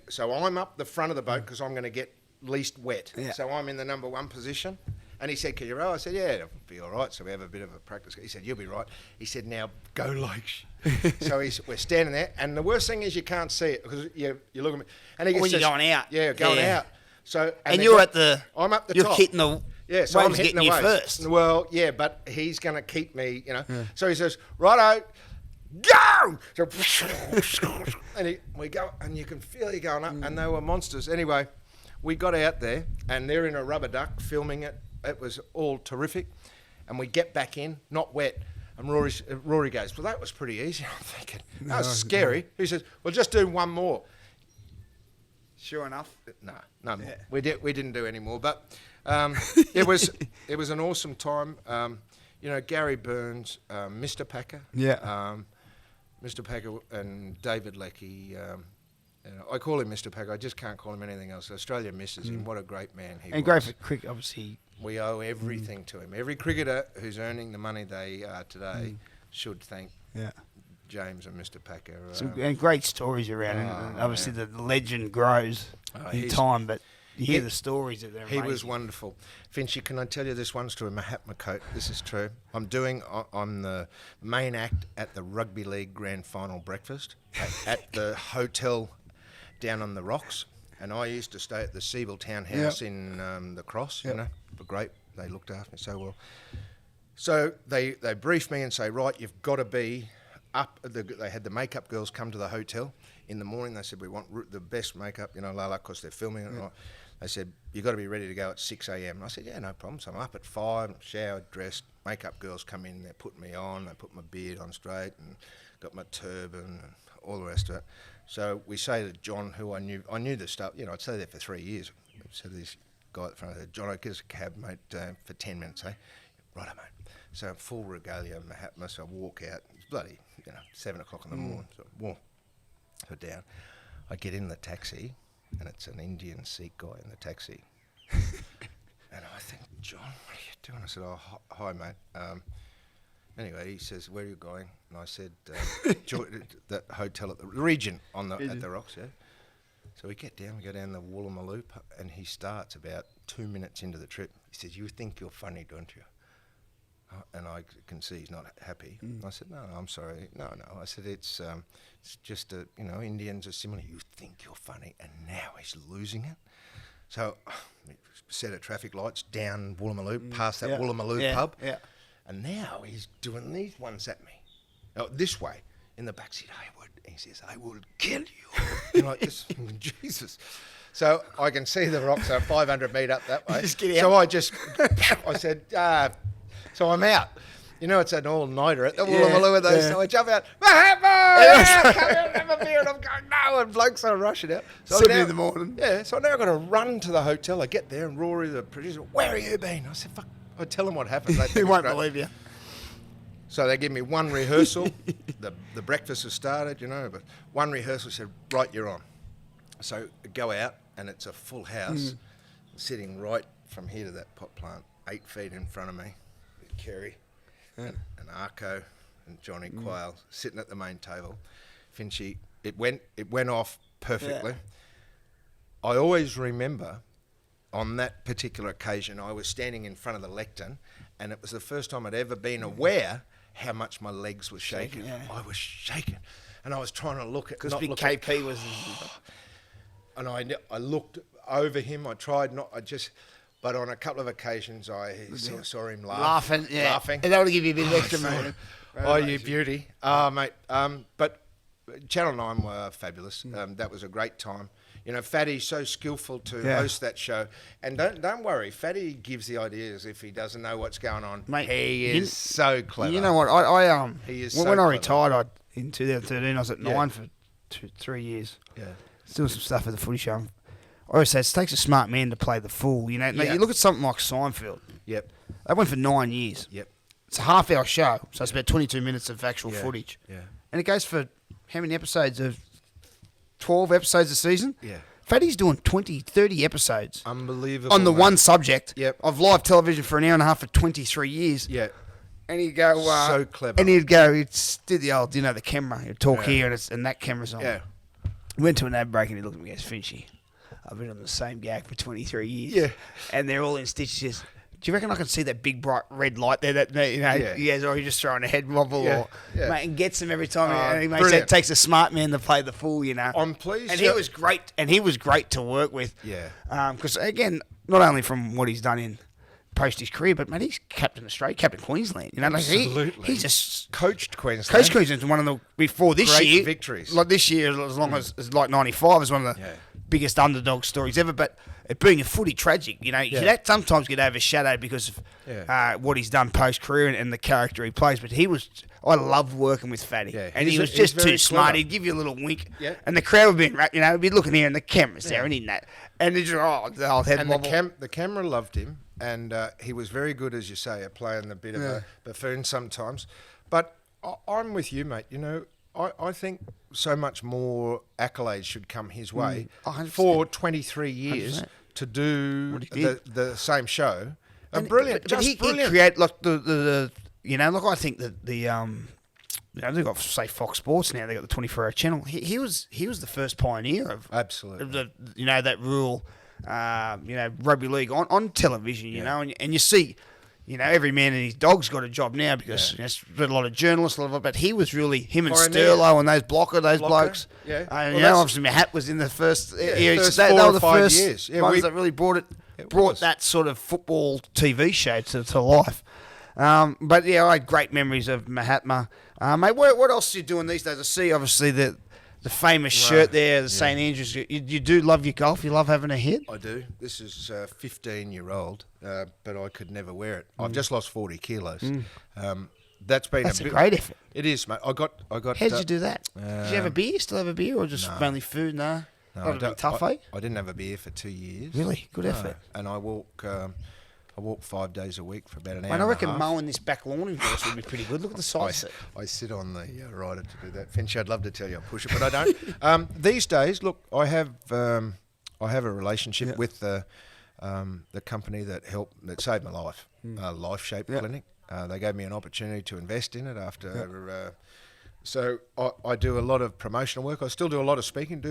B: so I'm up the front of the boat because I'm going to get least wet. Yeah. So I'm in the number 1 position. And he said, can you row? I said, yeah, it'll be all right. So we have a bit of a practice. He said, you'll be right. He said, now go like... So we're standing there. And the worst thing is you can't see it because you look at me. And he
A: when
B: says,
A: you're going out.
B: Yeah, going out. So
A: and you're at the...
B: I'm up the
A: you're
B: top.
A: Hitting the...
B: Yeah, so I'm hitting
A: getting
B: the
A: you
B: waves.
A: first.
B: Well, yeah, but he's going to keep me, Yeah. So he says, righto, go! So, and we go, and you can feel you going up. And they were monsters. Anyway, we got out there, and they're in a rubber duck filming it. It was all terrific. And we get back in, not wet. And Rory goes, well, that was pretty easy. I'm thinking, that was scary. He says, well, just do one more.
A: Sure enough.
B: No more. Yeah. We didn't do any more. But it was an awesome time. Gary Burns, Mr. Packer.
A: Yeah.
B: Mr. Packer and David Leckie. I call him Mr. Packer. I just can't call him anything else. Australia misses him. What a great man he was.
A: And great for cricket, obviously.
B: We owe everything to him. Every cricketer who's earning the money they are today should thank James and Mr. Packer.
A: And great stories around him. And obviously, the legend grows in time, but you hear the stories of them.
B: He was wonderful. Finchy, can I tell you this one story? Mahatma coat. This is true. I'm the main act at the Rugby League Grand Final breakfast at the hotel down on the rocks. And I used to stay at the Siebel Townhouse in the Cross, great. They looked after me so well. So they briefed me and say, right, you've got to be up. They had the makeup girls come to the hotel in the morning. They said, we want the best makeup, because they're filming it. Yeah. They said, you've got to be ready to go at 6 a.m. And I said, yeah, no problem. So I'm up at 5, showered, dressed. Makeup girls come in, they're putting me on. They put my beard on straight and got my turban and all the rest of it. So we say to John, who I knew the stuff, I'd stay there for 3 years. I said to this guy at the front, John, I'll get us a cab, mate, for 10 minutes, eh? Righto, mate. So full regalia, Mahatma, so I walk out. It's bloody, 7 o'clock in the morning. So I walk down. I get in the taxi, and it's an Indian Sikh guy in the taxi. And I think, John, what are you doing? I said, oh, hi, mate. Anyway, he says, where are you going? And I said, the hotel at the Regent at the Rocks, yeah. So we get down, we go down the Woolloomooloo, and he starts about 2 minutes into the trip. He says, you think you're funny, don't you? And I can see he's not happy. I said, no, I'm sorry. No. I said, it's just, Indians are similar. You think you're funny, and now he's losing it. So set of traffic lights down Woolloomooloo, past that Woolloomooloo pub. Yeah. And now he's doing these ones at me. Oh, this way. in the backseat, Haywood. He says, I will kill you. And like this, Jesus. So I can see the rocks are 500 metre up that way.
A: Just get out.
B: So I said, so I'm out. You know, it's an all-nighter at the Woolloomooloo with those. So I jump out, Mahatma! Come out and have a beer. And I'm going, no. And blokes are rushing out. So
A: 7 in the morning.
B: Yeah, so now I've got to run to the hotel. I get there and Rory, the producer, where have you been? I said, fuck. I tell them what happened.
A: He won't believe you.
B: So they give me one rehearsal. The breakfast has started, you know, but one rehearsal said, right, you're on. So I go out and it's a full house sitting right from here to that pot plant, 8 feet in front of me. Kerry. And Arco and Johnny Quayle sitting at the main table. Finchy, it went off perfectly. Yeah. I always remember on that particular occasion I was standing in front of the lectern and it was the first time I'd ever been aware how much my legs were shaking. I was shaking and I was trying to look at...
A: Because big KP was...
B: And I looked over him, but on a couple of occasions, I saw him laughing.
A: And that would give you a bit of extra moment.
B: Oh, you beauty. Mate. But Channel 9 were fabulous. That was a great time. You know, Fatty's so skillful to host that show. And don't worry, Fatty gives the ideas if he doesn't know what's going on.
A: Mate,
B: he is so clever.
A: You know what? I
B: he is
A: when
B: so
A: I
B: clever.
A: retired in 2013, I was at 9 for 3 years.
B: Yeah.
A: Doing some stuff at the footy show. I always say it takes a smart man to play the fool. You know, you look at something like Seinfeld.
B: Yep.
A: That went for 9 years.
B: Yep.
A: It's a half-hour show, so it's about 22 minutes of actual footage.
B: Yeah.
A: And it goes for how many episodes? 12 episodes a season?
B: Yeah.
A: Fatty's doing 20, 30 episodes.
B: Unbelievable.
A: On the one subject
B: of
A: live television for an hour and a half for 23 years.
B: Yeah.
A: And he'd go...
B: so clever.
A: And he'd go, he'd do the old, the camera. He'd talk here and that camera's on.
B: Yeah.
A: Went to an ad break and he looked at me and goes, Finchy, I've been on the same gag for 23 years.
B: Yeah.
A: And they're all in stitches. Do you reckon I can see that big bright red light there that, he goes, or you're just throwing a head wobble mate, and gets him every time. And he makes it takes a smart man to play the fool,
B: I'm pleased.
A: And he was great. And he was great to work with.
B: Yeah.
A: Because, again, not only from what he's done in post his career, but, mate, he's captain Australia, captain Queensland. You know, like
B: absolutely.
A: He just
B: coached Queensland.
A: Coached Queensland one of the before this
B: great
A: year
B: victories.
A: Like this year, as long as like '95 is one of the biggest underdog stories ever. But it being a footy tragic, that sometimes get overshadowed because of what he's done post career and the character he plays. But I loved working with Fatty, and he was just too smart.
B: Clever.
A: He'd give you a little wink, and the crowd would be, it'd be looking here, and the camera's there, and in that, and it's the old head wobble.
B: The camera loved him. And he was very good, as you say, at playing the bit of a buffoon sometimes. But I'm with you, mate. I think so much more accolades should come his way for 23 years 100%. To do the same show. Brilliant,
A: but he create like the I think that they've got, say, Fox Sports now. They got the 24-hour channel. He was the first pioneer of
B: absolutely
A: that rule. Rugby league on television, and you see, every man and his dog's got a job now because there's a lot of journalists, but he was really him and Sterlo and those blokes. Yeah, obviously Mahat was in the first era. They were the first years. Ones that really brought that sort of football TV show to life. But I had great memories of Mahatma. Mate, what else are you doing these days? I see obviously the famous shirt there, the St Andrews. You do love your golf. You love having a hit.
B: I do. This is a 15-year-old, but I could never wear it. I've just lost 40 kilos. That's been
A: a great effort.
B: It is, mate. I got. How
A: did you do that? Did you have a beer? Still have a beer, or just mainly food? No,
B: I been tough, I didn't have a beer for 2 years.
A: Really good effort.
B: And I walk 5 days a week for about an hour.
A: I reckon mowing this back lawn in Force would be pretty good. Look at the size.
B: I sit on the rider to do that. Finch, I'd love to tell you I push it, but I don't. These days, look, I have a relationship with the company that saved my life, Life Shape Clinic. They gave me an opportunity to invest in it after. So I do a lot of promotional work. I still do a lot of speaking.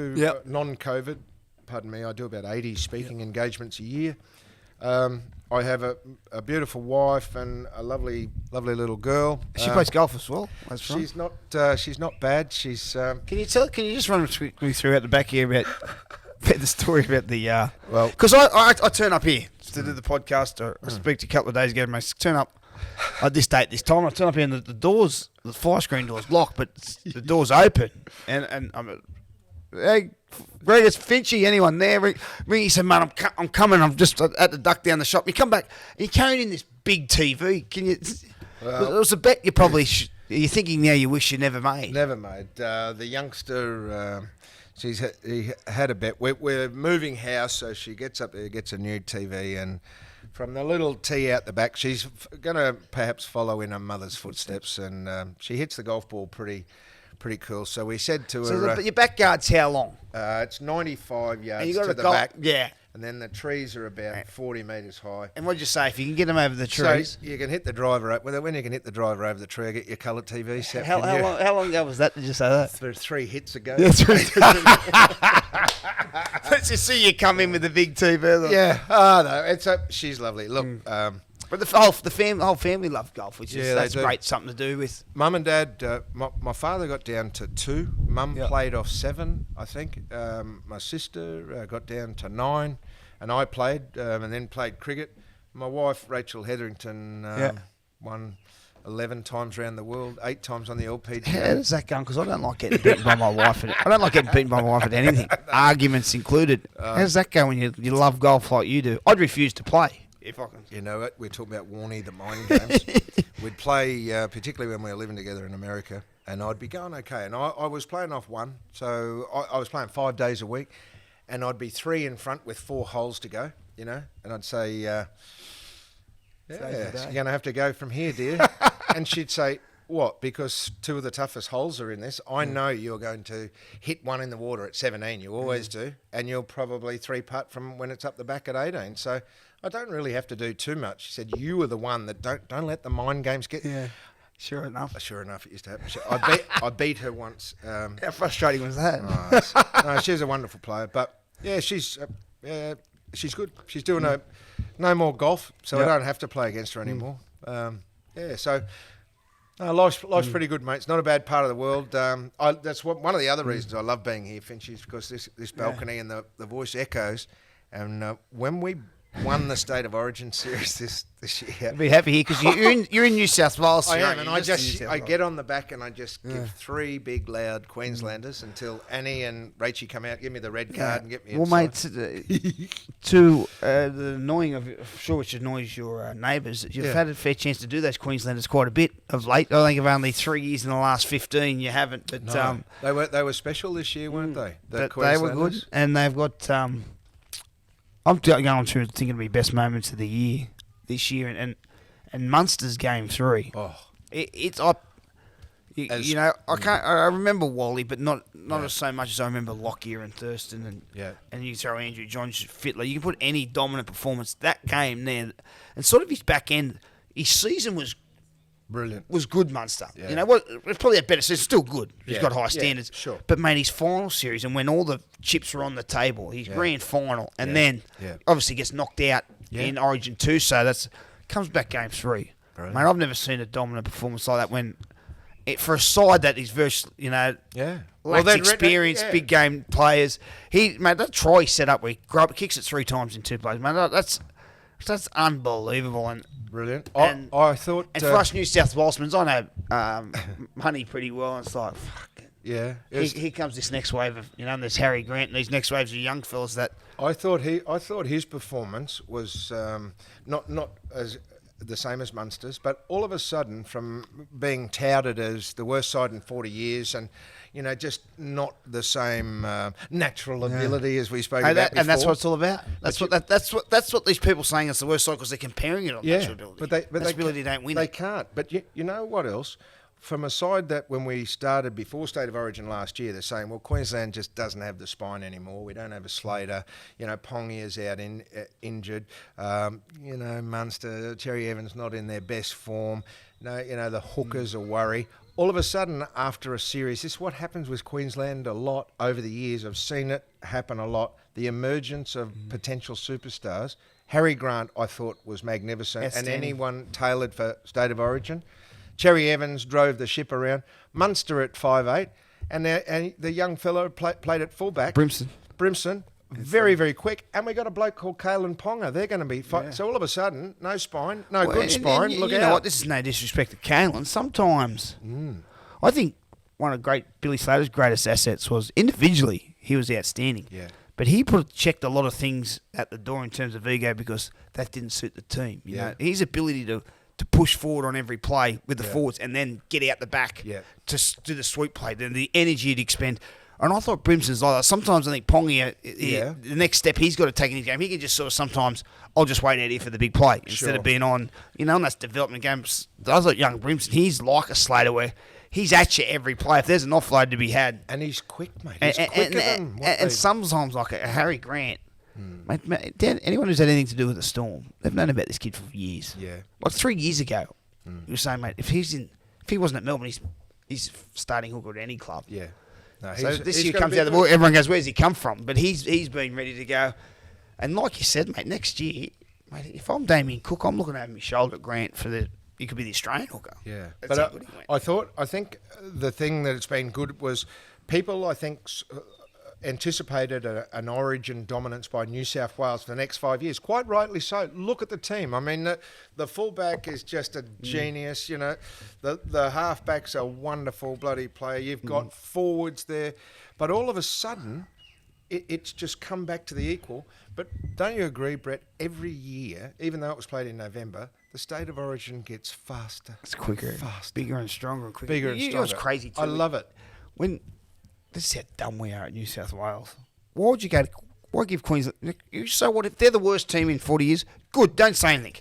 B: Non-COVID. Pardon me. I do about 80 speaking engagements a year. I have a beautiful wife and a lovely little girl.
A: She plays golf as well.
B: She's not bad. She's.
A: Can you just run me through at the back here about the story about the
B: well,
A: because I turn up here to do the podcast or I speak to you a couple of days ago. And I turn up at this date, this time, I turn up here and the doors, the fire screen door's locked, but the door's open. And I'm, hey, Greg, it's Finchy. Anyone there? Ring. He said, man, I'm coming. I'm just at the duck down the shop. You come back, and you carried in this big TV. Can you? Well, it was a bet you probably. You're thinking now you wish you never made.
B: Never made. The youngster, he had a bet. We're moving house, so she gets up there, gets a new TV, and from the little tee out the back, she's going to perhaps follow in her mother's footsteps, and she hits the golf ball pretty cool. So we said to her...
A: But your backyard's how long?
B: It's 95 yards
A: you got
B: to the back.
A: Yeah.
B: And then the trees are about 40 metres high.
A: And what'd you say? If you can get them over the trees...
B: So you can hit the driver... When you can hit the driver over the tree, I get your coloured TV set.
A: How long ago was that? Did you say that?
B: 3 hits ago.
A: Yeah, let's just see you come in with the big TV.
B: Yeah. Oh, no. She's lovely. Look...
A: But the whole family love golf, which is that's great, something to do with.
B: Mum and Dad, my father got down to 2. Mum played off 7, I think. My sister got down to 9, and I played, and then played cricket. My wife, Rachel Hetherington, won 11 times around the world, 8 times on the LPGA.
A: How does that go? Because I don't like getting beaten by my wife. I don't like getting beaten by my wife at anything, arguments included. How does that go when you love golf like you do? I'd refuse to play. If I can.
B: You know what? We're talking about Warnie, the mind games. We'd play, particularly when we were living together in America, and I'd be going okay. And I was playing off 1, so I was playing 5 days a week, and I'd be 3 in front with 4 holes to go, you know, and I'd say, so you're going to have to go from here, dear. And she'd say, what? Because 2 of the toughest holes are in this. I know you're going to hit 1 in the water at 17. You always do. And you'll probably 3-putt from when it's up the back at 18. So I don't really have to do too much. She said, you were the one that don't let the mind games get...
A: Yeah, sure enough.
B: Sure enough, it used to happen. I beat her once.
A: How frustrating was that?
B: No, she's a wonderful player. But, yeah, she's good. She's doing no more golf, so I don't have to play against her anymore. So... life's pretty good, mate. It's not a bad part of the world. That's one of the other reasons I love being here, Finch, is because this balcony and the voice echoes. And when we won the State of Origin series this year,
A: I'd be happy here because you're in New South Wales.
B: I am, and I get on the back and I just give 3 big loud Queenslanders until Annie and Rachie come out, give me the red card and get me. Well,
A: inside. Mate, to the annoying of, I'm sure which annoys your neighbours, you've had a fair chance to do those Queenslanders quite a bit of late. I think of only 3 years in the last 15 you haven't. But
B: no. They were special this year, weren't they?
A: They were good, and they've got. I'm going through thinking of my best moments of the year this year, and Munster's game 3.
B: Oh,
A: it's up. You know, I remember Wally, but not as so much as I remember Lockyer and Thurston and you throw Andrew Johns, Fittler. You can put any dominant performance that game there, and sort of his back end. His season was
B: brilliant.
A: Was good, Munster. Yeah. You know what? It's probably a better season. Still good. He's got high standards.
B: Sure.
A: But mate, his final series, and when all the chips were on the table, his grand final, and then obviously gets knocked out in Origin 2. So that's comes back game 3. Brilliant. Mate, I've never seen a dominant performance like that when. For a side that is virtually, lacks experience, big game players. That try set up where he kicks it 3 times in 2 plays, man. That's unbelievable and
B: brilliant. I thought,
A: and for us New South Walesmen, I know Honey pretty well, and it's like, fuck.
B: Yeah,
A: here comes this next wave of and there's Harry Grant and these next waves of young fellas that
B: I thought his performance was not as the same as Munster's, but all of a sudden, from being touted as the worst side in 40 years and, just not the same natural ability as we spoke about before.
A: And that's what it's all about. That's what these people saying it's the worst side because they're comparing it on natural ability. But natural ability don't win.
B: They can't. But you know what else? From a side that when we started before State of Origin last year, they're saying, well, Queensland just doesn't have the spine anymore. We don't have a Slater. Pongier's out injured. Munster, Cherry Evans not in their best form. The hookers are worry. All of a sudden, after a series, this is what happens with Queensland a lot over the years. I've seen it happen a lot. The emergence of potential superstars. Harry Grant, I thought, was magnificent. And anyone tailored for State of Origin. Cherry Evans drove the ship around. Munster at 5'8", and the young fellow played at fullback.
A: Brimson.
B: very, very quick. And we got a bloke called Kalen Ponga. They're going to be So all of a sudden, no spine, good spine. Look
A: you
B: out.
A: know what? This is no disrespect to Kalen. Sometimes I think one of Billy Slater's greatest assets was individually he was outstanding.
B: Yeah.
A: But he checked a lot of things at the door in terms of ego because that didn't suit the team. You know, his ability to push forward on every play with the forwards and then get out the back to do the sweep play, then the energy he'd expend. And I thought Brimson's like that. Sometimes I think Ponga, the next step he's got to take in his game, he can just sort of sometimes, I'll just wait out here for the big play instead of being on, and that's development games. I was like young Brimson, he's like a Slater where he's at you every play. If there's an offload to be had.
B: And he's quick, mate. He's quicker than what
A: and sometimes like a Harry Grant, mate, anyone who's had anything to do with the Storm, they've known about this kid for years.
B: Yeah.
A: Like 3 years ago, you were saying, mate, if he wasn't at Melbourne, he's starting hooker at any club.
B: Yeah. No,
A: so this year comes out of the ball, everyone goes, where's he come from? But he's been ready to go. And like you said, mate, next year, mate, if I'm Damien Cook, I'm looking over my shoulder at Grant he could be the Australian hooker.
B: Yeah.
A: That's
B: But I think the thing that it's been good was people, I think, anticipated an origin dominance by New South Wales for the next 5 years. Quite rightly so. Look at the team. I mean, the fullback is just a genius, The halfback's a wonderful bloody player. You've got forwards there. But all of a sudden, it's just come back to the equal. But don't you agree, Brett? Every year, even though it was played in November, the state of origin gets faster.
A: It's quicker.
B: Faster.
A: Bigger and stronger and quicker.
B: Bigger and stronger.
A: It was crazy too.
B: I love it.
A: This is how dumb we are at New South Wales. Why give Queensland... So what, if they're the worst team in 40 years, good, don't say anything.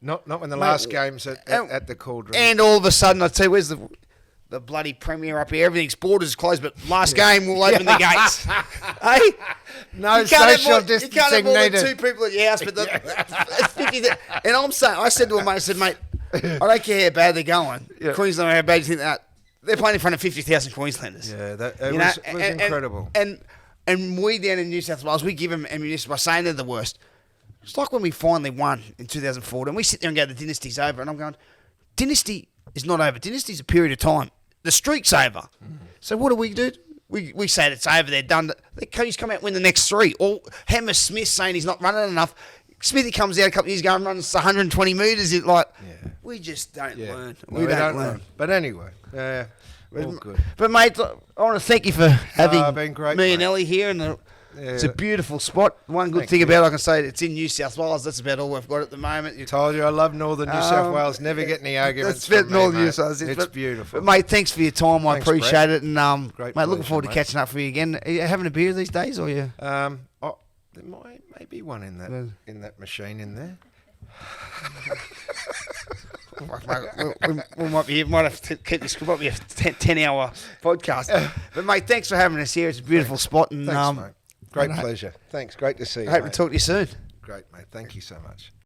B: Not when the last game's at the Cauldron.
A: And all of a sudden, I tell you, where's the bloody Premier up here? Everything's borders closed, but last game we'll open the gates. Hey?
B: No social distancing needed.
A: You can't have more than 2 people at your house, but it's 50... And I said to him, I said, mate, I don't care how bad they're going. Queensland, how bad you think that... They're playing in front of 50,000 Queenslanders.
B: Yeah, it was incredible.
A: And we down in New South Wales, we give them ammunition by saying they're the worst. It's like when we finally won in 2014. We sit there and go, the dynasty's over. And I'm going, dynasty is not over. Dynasty's a period of time. The streak's over. So what do? We say it's over. They're done. He's come out and win the next 3. Or Hammer Smith saying he's not running enough. Smithy comes out a couple of years ago and runs 120 metres. We just don't learn.
B: No, we don't learn. But anyway, all good.
A: But mate, I want to thank you for having
B: been great,
A: me and Ellie here. And it's a beautiful spot. One good thing about it, I can say, it's in New South Wales. That's about all we've got at the moment.
B: Told you I love Northern New South Wales. Never get any arguments.
A: That's Northern New South Wales.
B: It's beautiful.
A: But mate, thanks for your time. I appreciate it. And
B: great
A: mate, looking forward to catching up for you again. Are you having a beer these days, or you?
B: There might be one in that machine in there.
A: we might have to keep this. Might be a 10-hour podcast. But mate, thanks for having us here. It's a beautiful spot. And
B: thanks, mate. Great pleasure. Thanks. Great to see you.
A: I hope to talk to you soon.
B: Great, mate. Thank you so much.